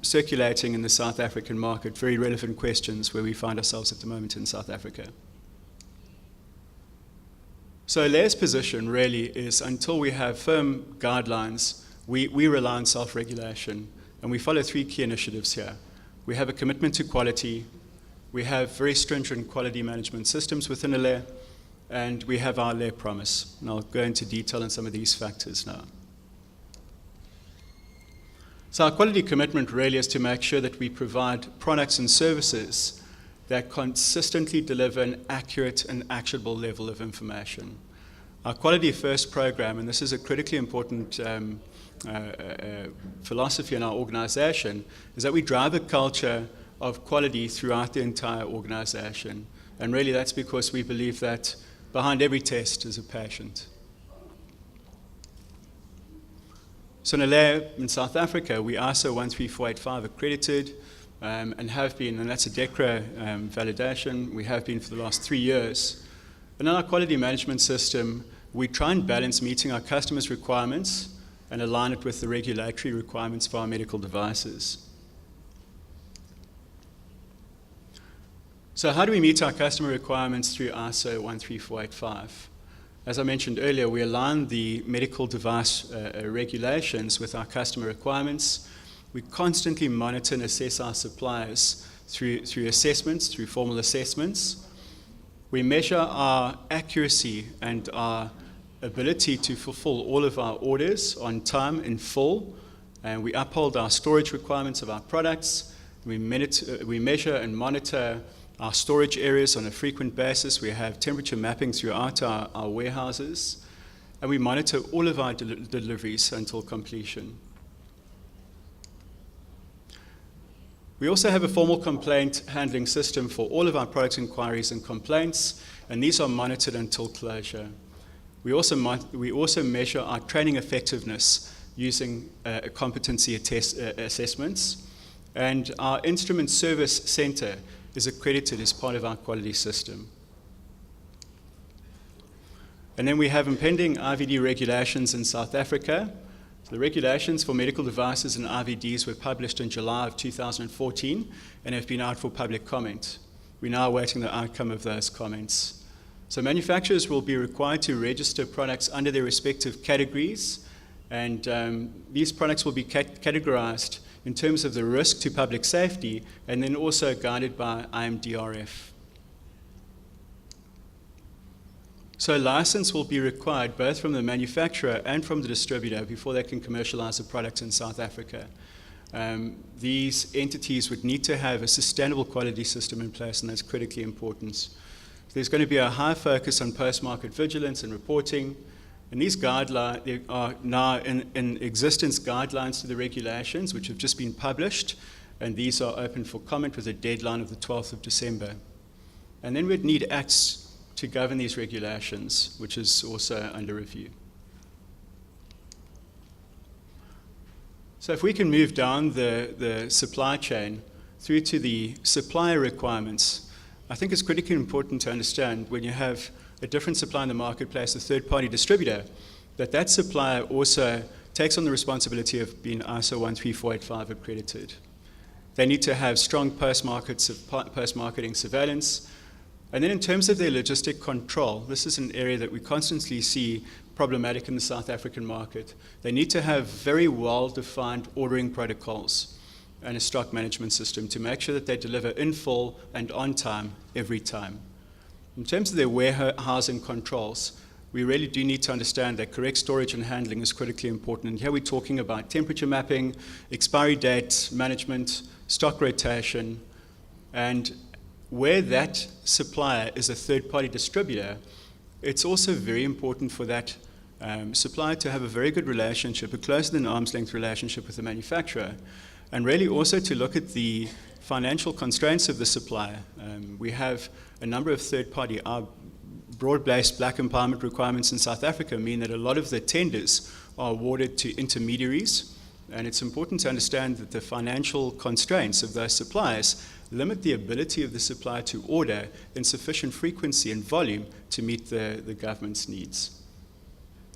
circulating in the South African market, very relevant questions where we find ourselves at the moment in South Africa. So ALADDiV's position really is until we have firm guidelines, we rely on self-regulation, and we follow 3 key initiatives here. We have a commitment to quality, we have very stringent quality management systems within ALADDiV, and we have our ALADDiV promise. And I'll go into detail on some of these factors now. So our quality commitment really is to make sure that we provide products and services that consistently deliver an accurate and actionable level of information. Our Quality First program, and this is a critically important philosophy in our organization, is that we drive a culture of quality throughout the entire organization. And really that's because we believe that behind every test is a patient. So in ALADDiV in South Africa, we are ISO 13485 accredited, and have been, and that's a DECRA validation, we have been for the last 3 years. And in our quality management system, we try and balance meeting our customers' requirements and align it with the regulatory requirements for our medical devices. So how do we meet our customer requirements through ISO 13485? As I mentioned earlier, we align the medical device regulations with our customer requirements. We constantly monitor and assess our suppliers through assessments, through formal assessments. We measure our accuracy and our ability to fulfill all of our orders on time in full. And we uphold our storage requirements of our products. We measure and monitor our storage areas on a frequent basis. We have temperature mapping throughout our warehouses. And we monitor all of our deliveries until completion. We also have a formal complaint handling system for all of our product inquiries and complaints, and these are monitored until closure. We also measure our training effectiveness using competency assessments, And our instrument service center is accredited as part of our quality system. And then we have impending IVD regulations in South Africa. So the regulations for medical devices and IVDs were published in July of 2014 and have been out for public comment. We're now awaiting the outcome of those comments. So manufacturers will be required to register products under their respective categories, and these products will be categorized in terms of the risk to public safety and then also guided by IMDRF. So a license will be required both from the manufacturer and from the distributor before they can commercialize a product in South Africa. These entities would need to have a sustainable quality system in place, and that's critically important. There's going to be a high focus on post-market vigilance and reporting, and these guidelines, there are now in existence guidelines to the regulations which have just been published, and these are open for comment with a deadline of the 12th of December. And then we'd need acts to govern these regulations, which is also under review. So if we can move down the supply chain through to the supplier requirements, I think it's critically important to understand when you have a different supplier in the marketplace, a third-party distributor, that supplier also takes on the responsibility of being ISO 13485 accredited. They need to have strong post-marketing surveillance. And then in terms of their logistic control, this is an area that we constantly see problematic in the South African market. They need to have very well-defined ordering protocols and a stock management system to make sure that they deliver in full and on time every time. In terms of their warehousing controls, we really do need to understand that correct storage and handling is critically important. And here we're talking about temperature mapping, expiry date management, stock rotation, and where that supplier is a third-party distributor, it's also very important for that supplier to have a very good relationship, a closer than arm's length relationship with the manufacturer, and really also to look at the financial constraints of the supplier. We have a number of third-party, broad-based black empowerment requirements in South Africa mean that a lot of the tenders are awarded to intermediaries, and it's important to understand that the financial constraints of those suppliers limit the ability of the supplier to order in sufficient frequency and volume to meet the government's needs.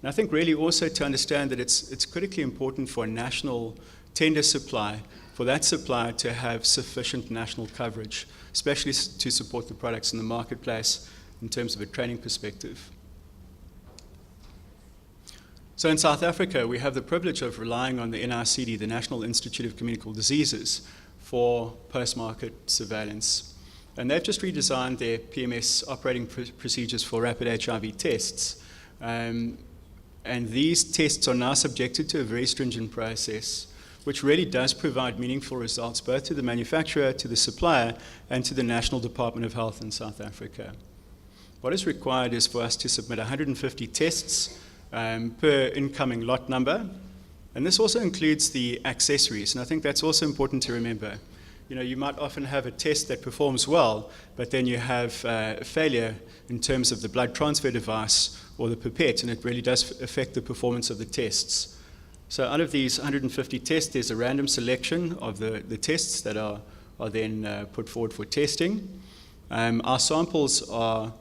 And I think really also to understand that it's critically important for a national tender supply, for that supplier to have sufficient national coverage, especially to support the products in the marketplace in terms of a training perspective. So in South Africa, we have the privilege of relying on the NICD, the National Institute of Communicable Diseases, for post-market surveillance. And they've just redesigned their PMS operating procedures for rapid HIV tests. And these tests are now subjected to a very stringent process, which really does provide meaningful results both to the manufacturer, to the supplier, and to the National Department of Health in South Africa. What is required is for us to submit 150 tests per incoming lot number. And this also includes the accessories, and I think that's also important to remember. You know, you might often have a test that performs well, but then you have a failure in terms of the blood transfer device or the pipette, and it really does affect the performance of the tests. So out of these 150 tests, there's a random selection of the tests that are then put forward for testing. Our samples are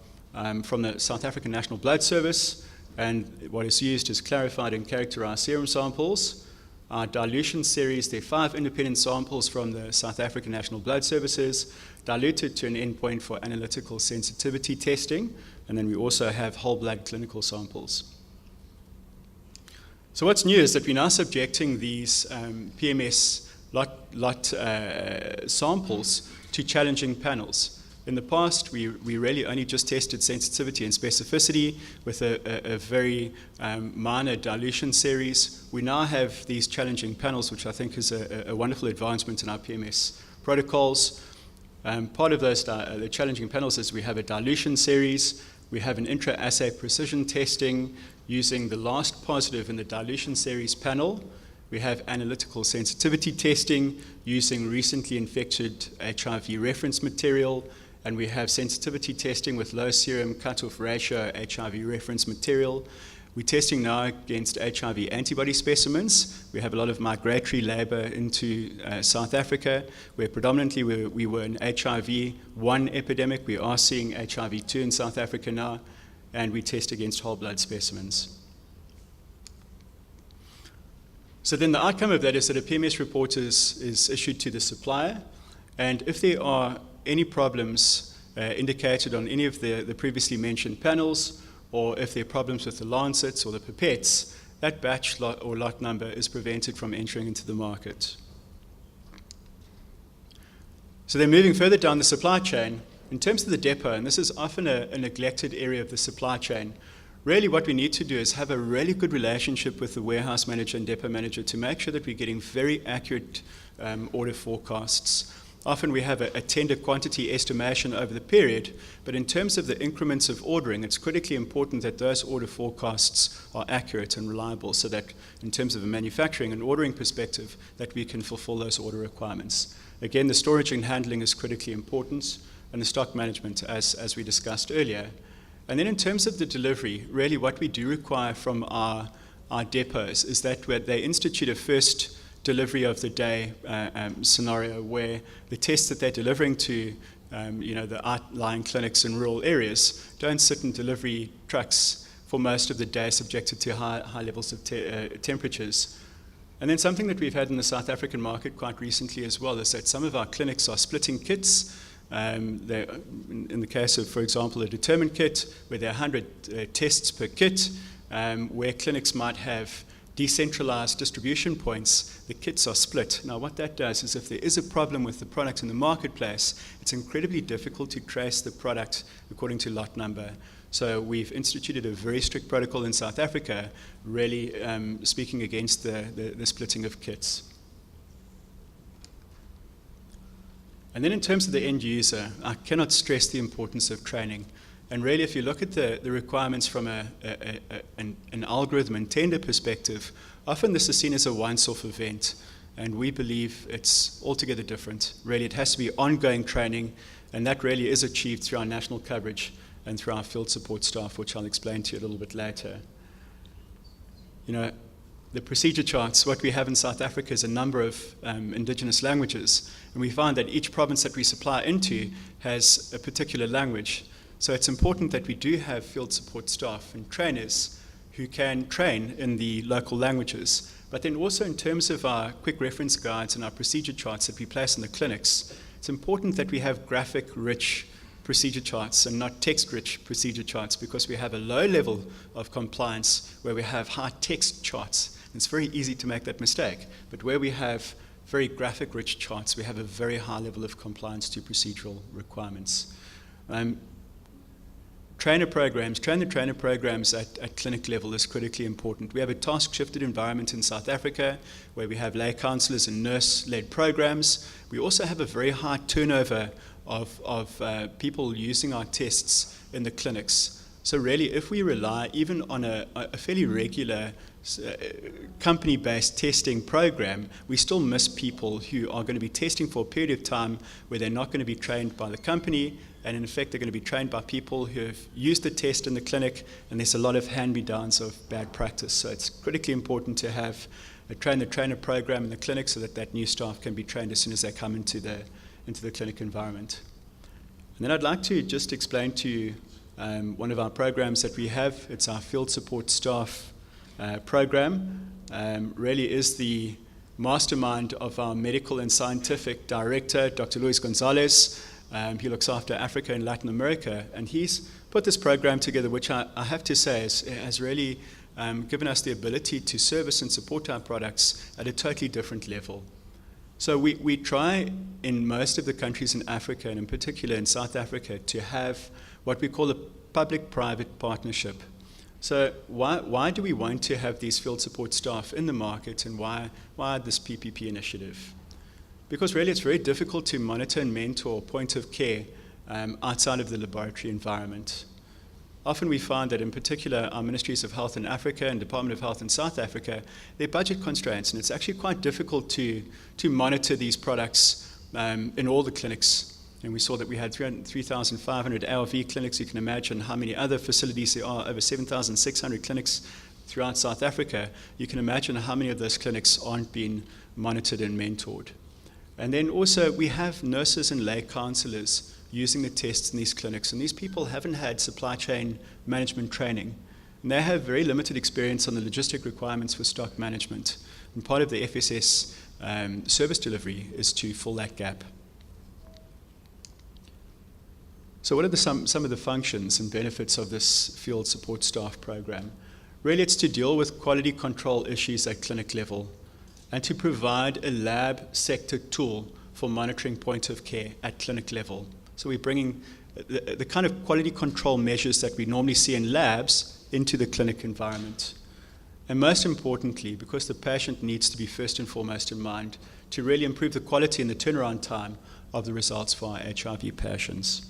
from the South African National Blood Service, and what is used is clarified and characterized serum samples. Our dilution series, there are 5 independent samples from the South African National Blood Services, diluted to an endpoint for analytical sensitivity testing, and then we also have whole blood clinical samples. So what's new is that we're now subjecting these PMS lot samples to challenging panels. In the past, we really only just tested sensitivity and specificity with a very minor dilution series. We now have these challenging panels, which I think is a wonderful advancement in our PMS protocols. Part of those the challenging panels is we have a dilution series, we have an intra-assay precision testing using the last positive in the dilution series panel. We have analytical sensitivity testing using recently infected HIV reference material, and we have sensitivity testing with low serum cutoff ratio HIV reference material. We're testing now against HIV antibody specimens. We have a lot of migratory labor into South Africa, where predominantly we were an HIV-1 epidemic. We are seeing HIV-2 in South Africa now, and we test against whole blood specimens. So then the outcome of that is that a PMS report is issued to the supplier, and if there are any problems indicated on any of the previously mentioned panels, or if there are problems with the lancets or the pipettes, that batch lot or lot number is prevented from entering into the market. So then moving further down the supply chain, in terms of the depot, and this is often a neglected area of the supply chain, really what we need to do is have a really good relationship with the warehouse manager and depot manager to make sure that we're getting very accurate order forecasts. Often we have a tender quantity estimation over the period, but in terms of the increments of ordering, it's critically important that those order forecasts are accurate and reliable so that in terms of a manufacturing and ordering perspective, that we can fulfill those order requirements. Again, the storage and handling is critically important, and the stock management, as we discussed earlier. And then in terms of the delivery, really what we do require from our depots is that they institute a first delivery of the day scenario where the tests that they're delivering to the outlying clinics in rural areas don't sit in delivery trucks for most of the day subjected to high levels of temperatures. And then something that we've had in the South African market quite recently as well is that some of our clinics are splitting kits. In the case of, for example, a determined kit where there are 100 tests per kit, where clinics might have decentralized distribution points, the kits are split. Now what that does is if there is a problem with the product in the marketplace, it's incredibly difficult to trace the product according to lot number. So we've instituted a very strict protocol in South Africa, really speaking against the splitting of kits. And then in terms of the end user, I cannot stress the importance of training. And really, if you look at the requirements from an algorithm and tender perspective, often this is seen as a once-off event, and we believe it's altogether different. Really, it has to be ongoing training, and that really is achieved through our national coverage and through our field support staff, which I'll explain to you a little bit later. The procedure charts, what we have in South Africa is a number of indigenous languages, and we find that each province that we supply into has a particular language. So it's important that we do have field support staff and trainers who can train in the local languages. But then also in terms of our quick reference guides and our procedure charts that we place in the clinics, it's important that we have graphic-rich procedure charts and not text-rich procedure charts, because we have a low level of compliance where we have high text charts. It's very easy to make that mistake. But where we have very graphic-rich charts, we have a very high level of compliance to procedural requirements. Train the trainer programs at clinic level is critically important. We have a task-shifted environment in South Africa where we have lay counselors and nurse-led programs. We also have a very high turnover of people using our tests in the clinics. So really, if we rely even on a fairly regular company-based testing program, we still miss people who are going to be testing for a period of time where they're not going to be trained by the company, and in effect they're going to be trained by people who have used the test in the clinic, and there's a lot of hand-me-downs of bad practice. So it's critically important to have a train-the-trainer program in the clinic so that new staff can be trained as soon as they come into the clinic environment. And then I'd like to just explain to you one of our programs that we have. It's our field support staff program. Really is the mastermind of our medical and scientific director, Dr. Luis Gonzalez. He looks after Africa and Latin America, and he's put this program together, which I have to say has really given us the ability to service and support our products at a totally different level. So we try in most of the countries in Africa, and in particular in South Africa, to have what we call a public-private partnership. So why do we want to have these field support staff in the market, and why this PPP initiative? Because really it's very difficult to monitor and mentor point of care outside of the laboratory environment. Often we find that in particular our Ministries of Health in Africa and Department of Health in South Africa, they're budget constraints, and it's actually quite difficult to monitor these products in all the clinics And we saw that we had 3,500 ARV clinics. You can imagine how many other facilities there are, over 7,600 clinics throughout South Africa. You can imagine how many of those clinics aren't being monitored and mentored. And then also we have nurses and lay counselors using the tests in these clinics. And these people haven't had supply chain management training. And they have very limited experience on the logistic requirements for stock management. And part of the FSS service delivery is to fill that gap. So what are some of the functions and benefits of this field support staff program? Really, it's to deal with quality control issues at clinic level and to provide a lab sector tool for monitoring point of care at clinic level. So we're bringing the kind of quality control measures that we normally see in labs into the clinic environment. And most importantly, because the patient needs to be first and foremost in mind, to really improve the quality and the turnaround time of the results for our HIV patients.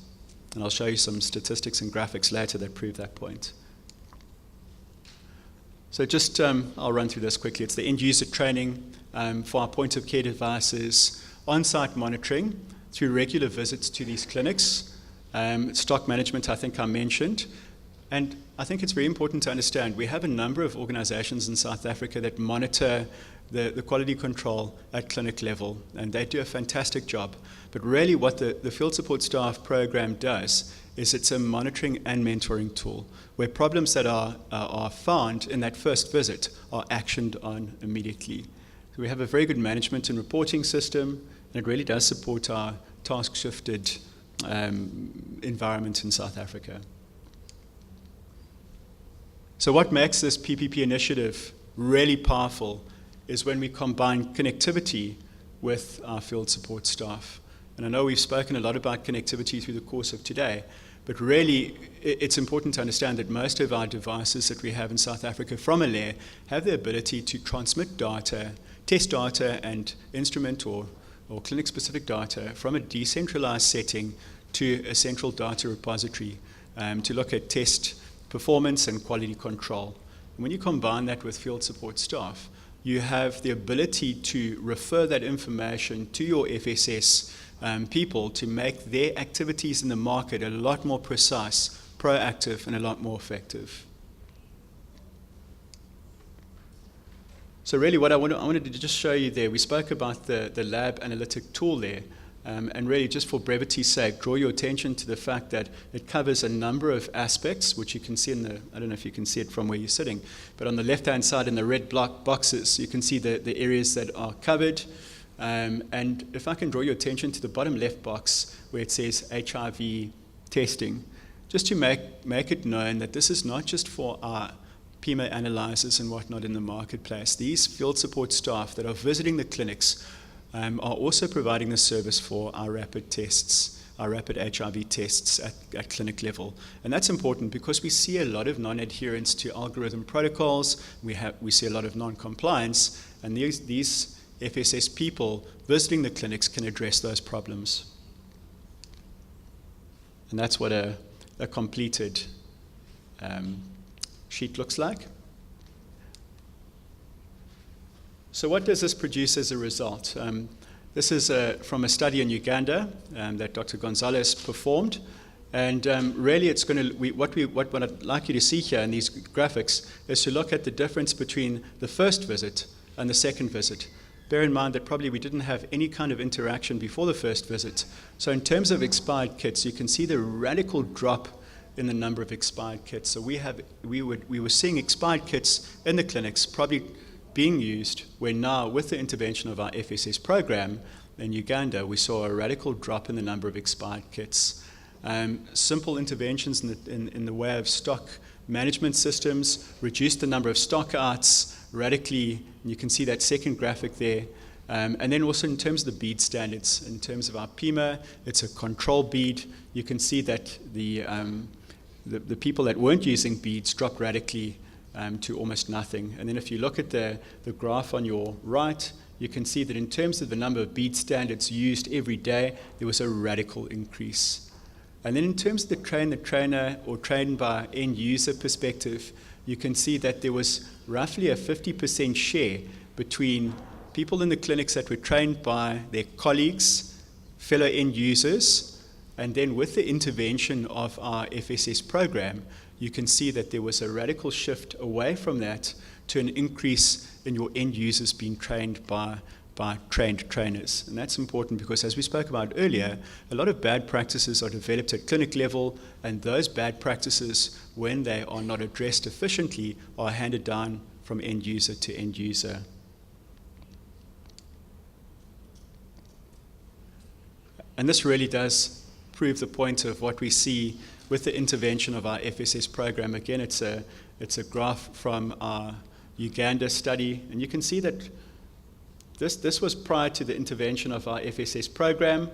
And I'll show you some statistics and graphics later that prove that point. So just, I'll run through this quickly. It's the end user training for our point of care devices, on-site monitoring through regular visits to these clinics, stock management I think I mentioned. And I think it's very important to understand we have a number of organizations in South Africa that monitor the quality control at clinic level, and they do a fantastic job. But really what the field support staff program does is it's a monitoring and mentoring tool where problems that are found in that first visit are actioned on immediately. So we have a very good management and reporting system, and it really does support our task-shifted environment in South Africa. So what makes this PPP initiative really powerful is when we combine connectivity with our field support staff. And I know we've spoken a lot about connectivity through the course of today, but really it's important to understand that most of our devices that we have in South Africa from ALADDiV have the ability to transmit data, test data and instrument or clinic-specific data from a decentralized setting to a central data repository to look at test performance and quality control. And when you combine that with field support staff, you have the ability to refer that information to your FSS people to make their activities in the market a lot more precise, proactive, and a lot more effective. So really what I wanted to just show you there, we spoke about the lab analytic tool there, and really just for brevity's sake, draw your attention to the fact that it covers a number of aspects, which you can see in the, I don't know if you can see it from where you're sitting, but on the left-hand side in the red block boxes, you can see the areas that are covered. And if I can draw your attention to the bottom left box where it says HIV testing, just to make it known that this is not just for our PMA analyzers and whatnot in the marketplace. These field support staff that are visiting the clinics are also providing the service for our rapid tests, our rapid HIV tests at clinic level. And that's important because we see a lot of non-adherence to algorithm protocols, we see a lot of non-compliance, and these FSS people visiting the clinics can address those problems. And that's what a completed sheet looks like. So what does this produce as a result? This is from a study in Uganda that Dr. Gonzalez performed. And really it's going to, what I'd like you to see here in these graphics is to look at the difference between the first visit and the second visit. Bear in mind that probably we didn't have any kind of interaction before the first visit. So in terms of expired kits, you can see the radical drop in the number of expired kits. So we were seeing expired kits in the clinics probably being used, where now with the intervention of our FSS program in Uganda, we saw a radical drop in the number of expired kits. Simple interventions in the way of stock management systems reduced the number of stock outs radically, and you can see that second graphic there. And then also in terms of the bead standards, in terms of our PIMA, it's a control bead. You can see that the people that weren't using beads dropped radically to almost nothing. And then if you look at the graph on your right, you can see that in terms of the number of bead standards used every day, there was a radical increase. And then in terms of the trainer or trained by end user perspective, you can see that there was roughly a 50% share between people in the clinics that were trained by their colleagues, fellow end users, And then with the intervention of our FSS program, you can see that there was a radical shift away from that to an increase in your end users being trained by trained trainers. And that's important because, as we spoke about earlier, a lot of bad practices are developed at clinic level, and those bad practices, when they are not addressed efficiently, are handed down from end user to end user. And this really does prove the point of what we see with the intervention of our FSS program. Again, it's a graph from our Uganda study, and you can see that this was prior to the intervention of our FSS program.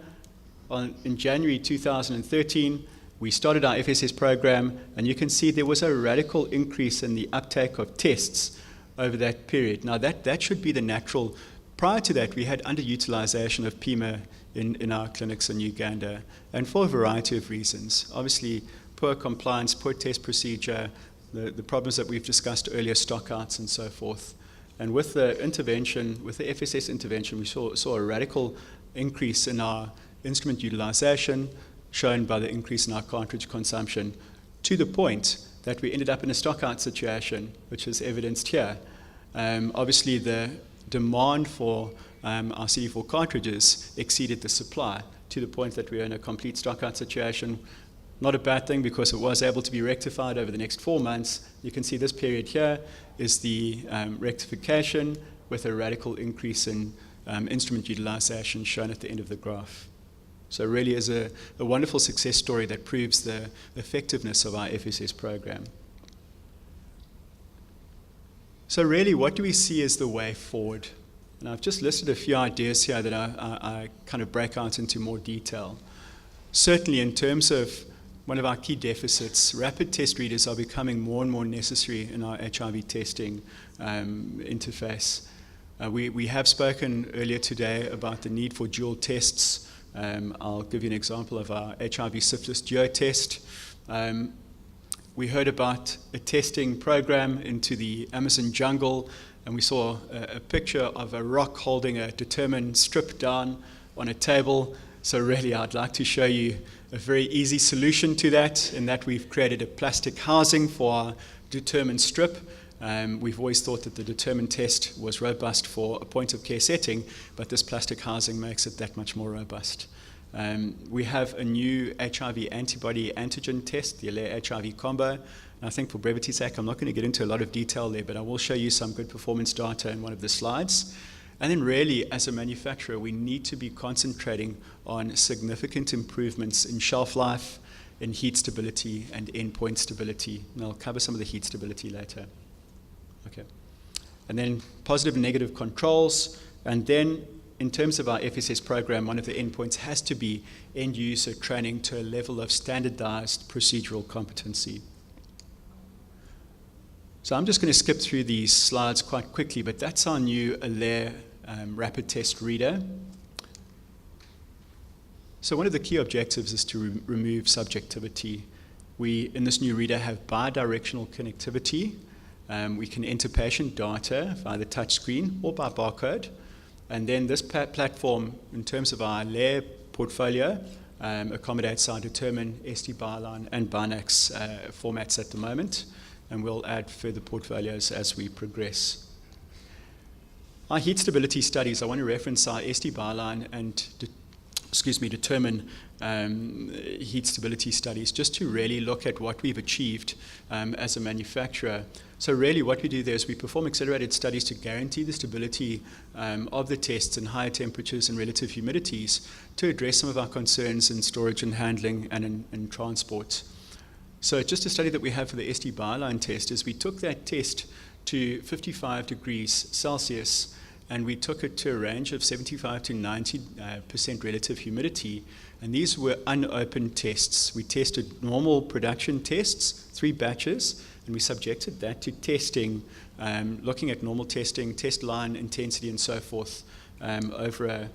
In January 2013, we started our FSS program, and you can see there was a radical increase in the uptake of tests over that period. Now, that should be the natural. Prior to that, we had underutilization of PIMA in our clinics in Uganda, and for a variety of reasons. Obviously, poor compliance, poor test procedure, the problems that we've discussed earlier, stockouts and so forth. And with the intervention, with the FSS intervention, we saw a radical increase in our instrument utilization, shown by the increase in our cartridge consumption, to the point that we ended up in a stockout situation, which is evidenced here. Obviously, the demand for our CD4 cartridges exceeded the supply, to the point that we were in a complete stockout situation. Not a bad thing, because it was able to be rectified over the next 4 months. You can see this period here is the rectification with a radical increase in instrument utilization shown at the end of the graph. So it really is a wonderful success story that proves the effectiveness of our FSS program. So really, what do we see as the way forward? And I've just listed a few ideas here that I kind of break out into more detail. Certainly, in terms of one of our key deficits, rapid test readers are becoming more and more necessary in our HIV testing interface. We have spoken earlier today about the need for dual tests. I'll give you an example of our HIV syphilis duo test. We heard about a testing program into the Amazon jungle, and we saw a picture of a rock holding a determined strip down on a table. So really, I'd like to show you a very easy solution to that, in that we've created a plastic housing for our determined strip. We've always thought that the determined test was robust for a point of care setting, but this plastic housing makes it that much more robust. We have a new HIV antibody antigen test, the ALADDiV HIV combo. And I think for brevity's sake, I'm not going to get into a lot of detail there, but I will show you some good performance data in one of the slides. And then really, as a manufacturer, we need to be concentrating on significant improvements in shelf life, in heat stability, and endpoint stability. And I'll cover some of the heat stability later. Okay. And then positive and negative controls. And then in terms of our FSS program, one of the endpoints has to be end user training to a level of standardized procedural competency. So I'm just going to skip through these slides quite quickly, but that's our new ALADDiV rapid test reader. So one of the key objectives is to remove subjectivity. We, in this new reader, have bidirectional connectivity. We can enter patient data via the touch screen or by barcode. And then this platform, in terms of our layer portfolio, accommodates our determined SD byline and Binax formats at the moment. And we'll add further portfolios as we progress. Our heat stability studies, I want to reference our SD byline and determine heat stability studies, just to really look at what we've achieved as a manufacturer. So really what we do there is we perform accelerated studies to guarantee the stability of the tests in higher temperatures and relative humidities, to address some of our concerns in storage and handling and in transport. So just a study that we have for the SD byline test is we took that test to 55 degrees Celsius, and we took it to a range of 75 to 90% relative humidity. And these were unopened tests. We tested normal production tests, 3 batches, and we subjected that to testing, looking at normal testing, test line intensity, and so forth, over a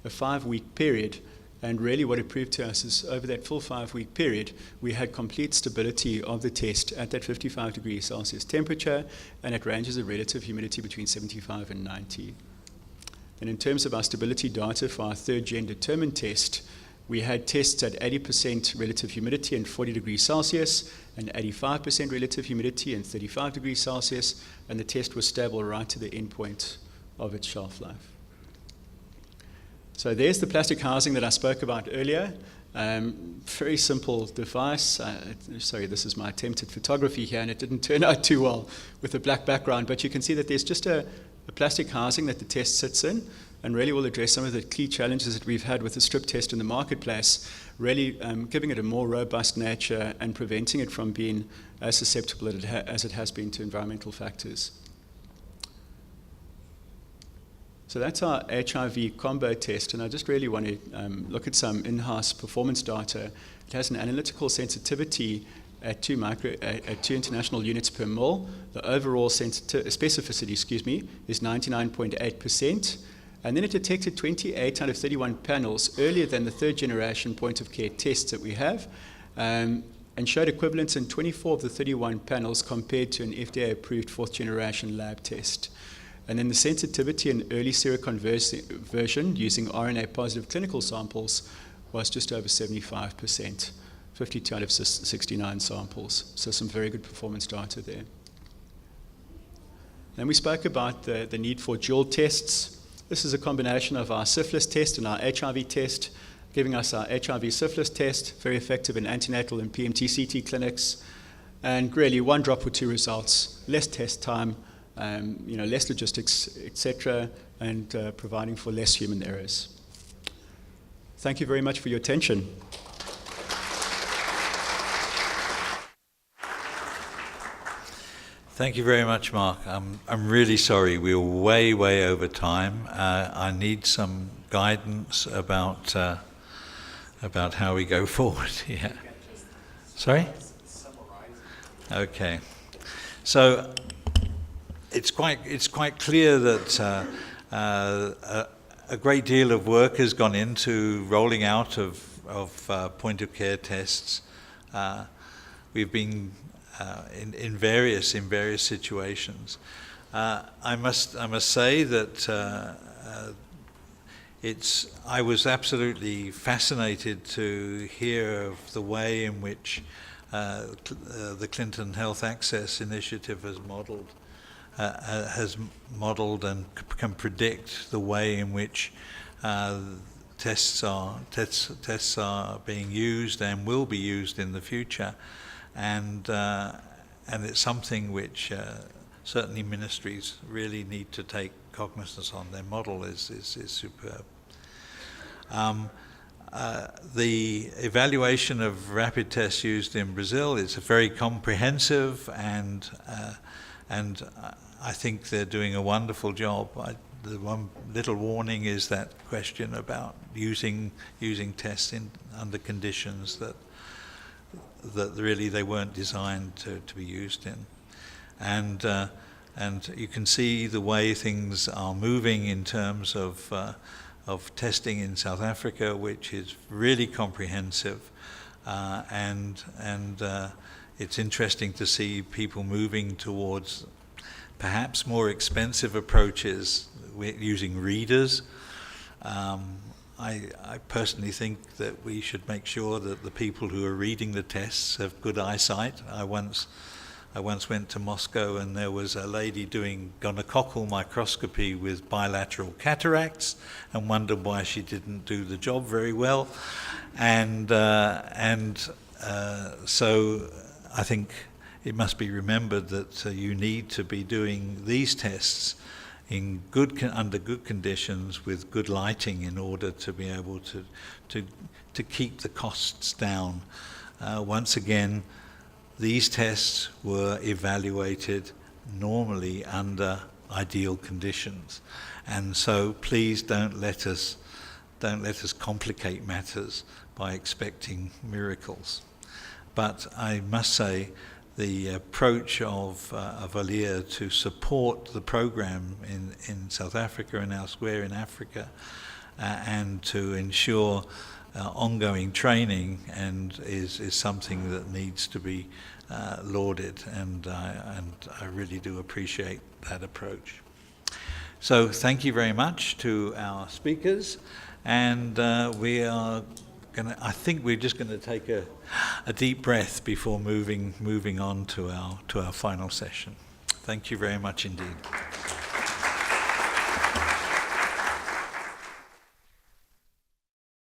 5-week period. And really what it proved to us is, over that full 5-week period, we had complete stability of the test at that 55 degrees Celsius temperature, and at ranges of relative humidity between 75 and 90. And in terms of our stability data for our 3rd-gen determined test, we had tests at 80% relative humidity and 40 degrees Celsius, and 85% relative humidity and 35 degrees Celsius, and the test was stable right to the end point of its shelf life. So there's the plastic housing that I spoke about earlier. Very simple device. Sorry, this is my attempt at photography here, and it didn't turn out too well with a black background, but you can see that there's just a plastic housing that the test sits in, and really will address some of the key challenges that we've had with the strip test in the marketplace, really giving it a more robust nature and preventing it from being as susceptible as it has been to environmental factors. So that's our HIV combo test, and I just really want to look at some in-house performance data. It has an analytical sensitivity at 2 international units per mole. The overall specificity, is 99.8%. And then it detected 28 out of 31 panels earlier than the 3rd generation point of care tests that we have, and showed equivalence in 24 of the 31 panels compared to an FDA-approved 4th generation lab test. And then the sensitivity in early seroconversion using RNA-positive clinical samples was just over 75%, 52 out of 69 samples. So some very good performance data there. Then we spoke about the need for dual tests. This is a combination of our syphilis test and our HIV test, giving us our HIV syphilis test, very effective in antenatal and PMT-CT clinics, and really 1 drop or 2 results, less test time, less logistics, etc., and providing for less human errors. Thank you very much for your attention. Thank you very much, Mark. I'm really sorry we're way over time. I need some guidance about how we go forward. Yeah. Sorry? Okay. So it's quite clear that a great deal of work has gone into rolling out of point of care tests. We've been in various situations. I must say that I was absolutely fascinated to hear of the way in which the Clinton Health Access Initiative has modeled and can predict the way in which tests are being used and will be used in the future. And it's something which certainly ministries really need to take cognizance on. Their model is superb. The evaluation of rapid tests used in Brazil is very comprehensive, and I think they're doing a wonderful job. The one little warning is that question about using tests under conditions that really they weren't designed to be used in. And you can see the way things are moving in terms of testing in South Africa, which is really comprehensive, and it's interesting to see people moving towards perhaps more expensive approaches using readers. I personally think that we should make sure that the people who are reading the tests have good eyesight. I once went to Moscow, and there was a lady doing gonococcal microscopy with bilateral cataracts, and wondered why she didn't do the job very well. So I think it must be remembered that you need to be doing these tests in under good conditions with good lighting in order to be able to keep the costs down. Once again, these tests were evaluated normally under ideal conditions, and so please don't let us complicate matters by expecting miracles. But I must say, the approach of ALIA to support the program in South Africa and elsewhere in Africa, and to ensure ongoing training is something that needs to be lauded, and I really do appreciate that approach. So thank you very much to our speakers, and we are I think we're just going to take a deep breath before moving on to our final session. Thank you very much indeed.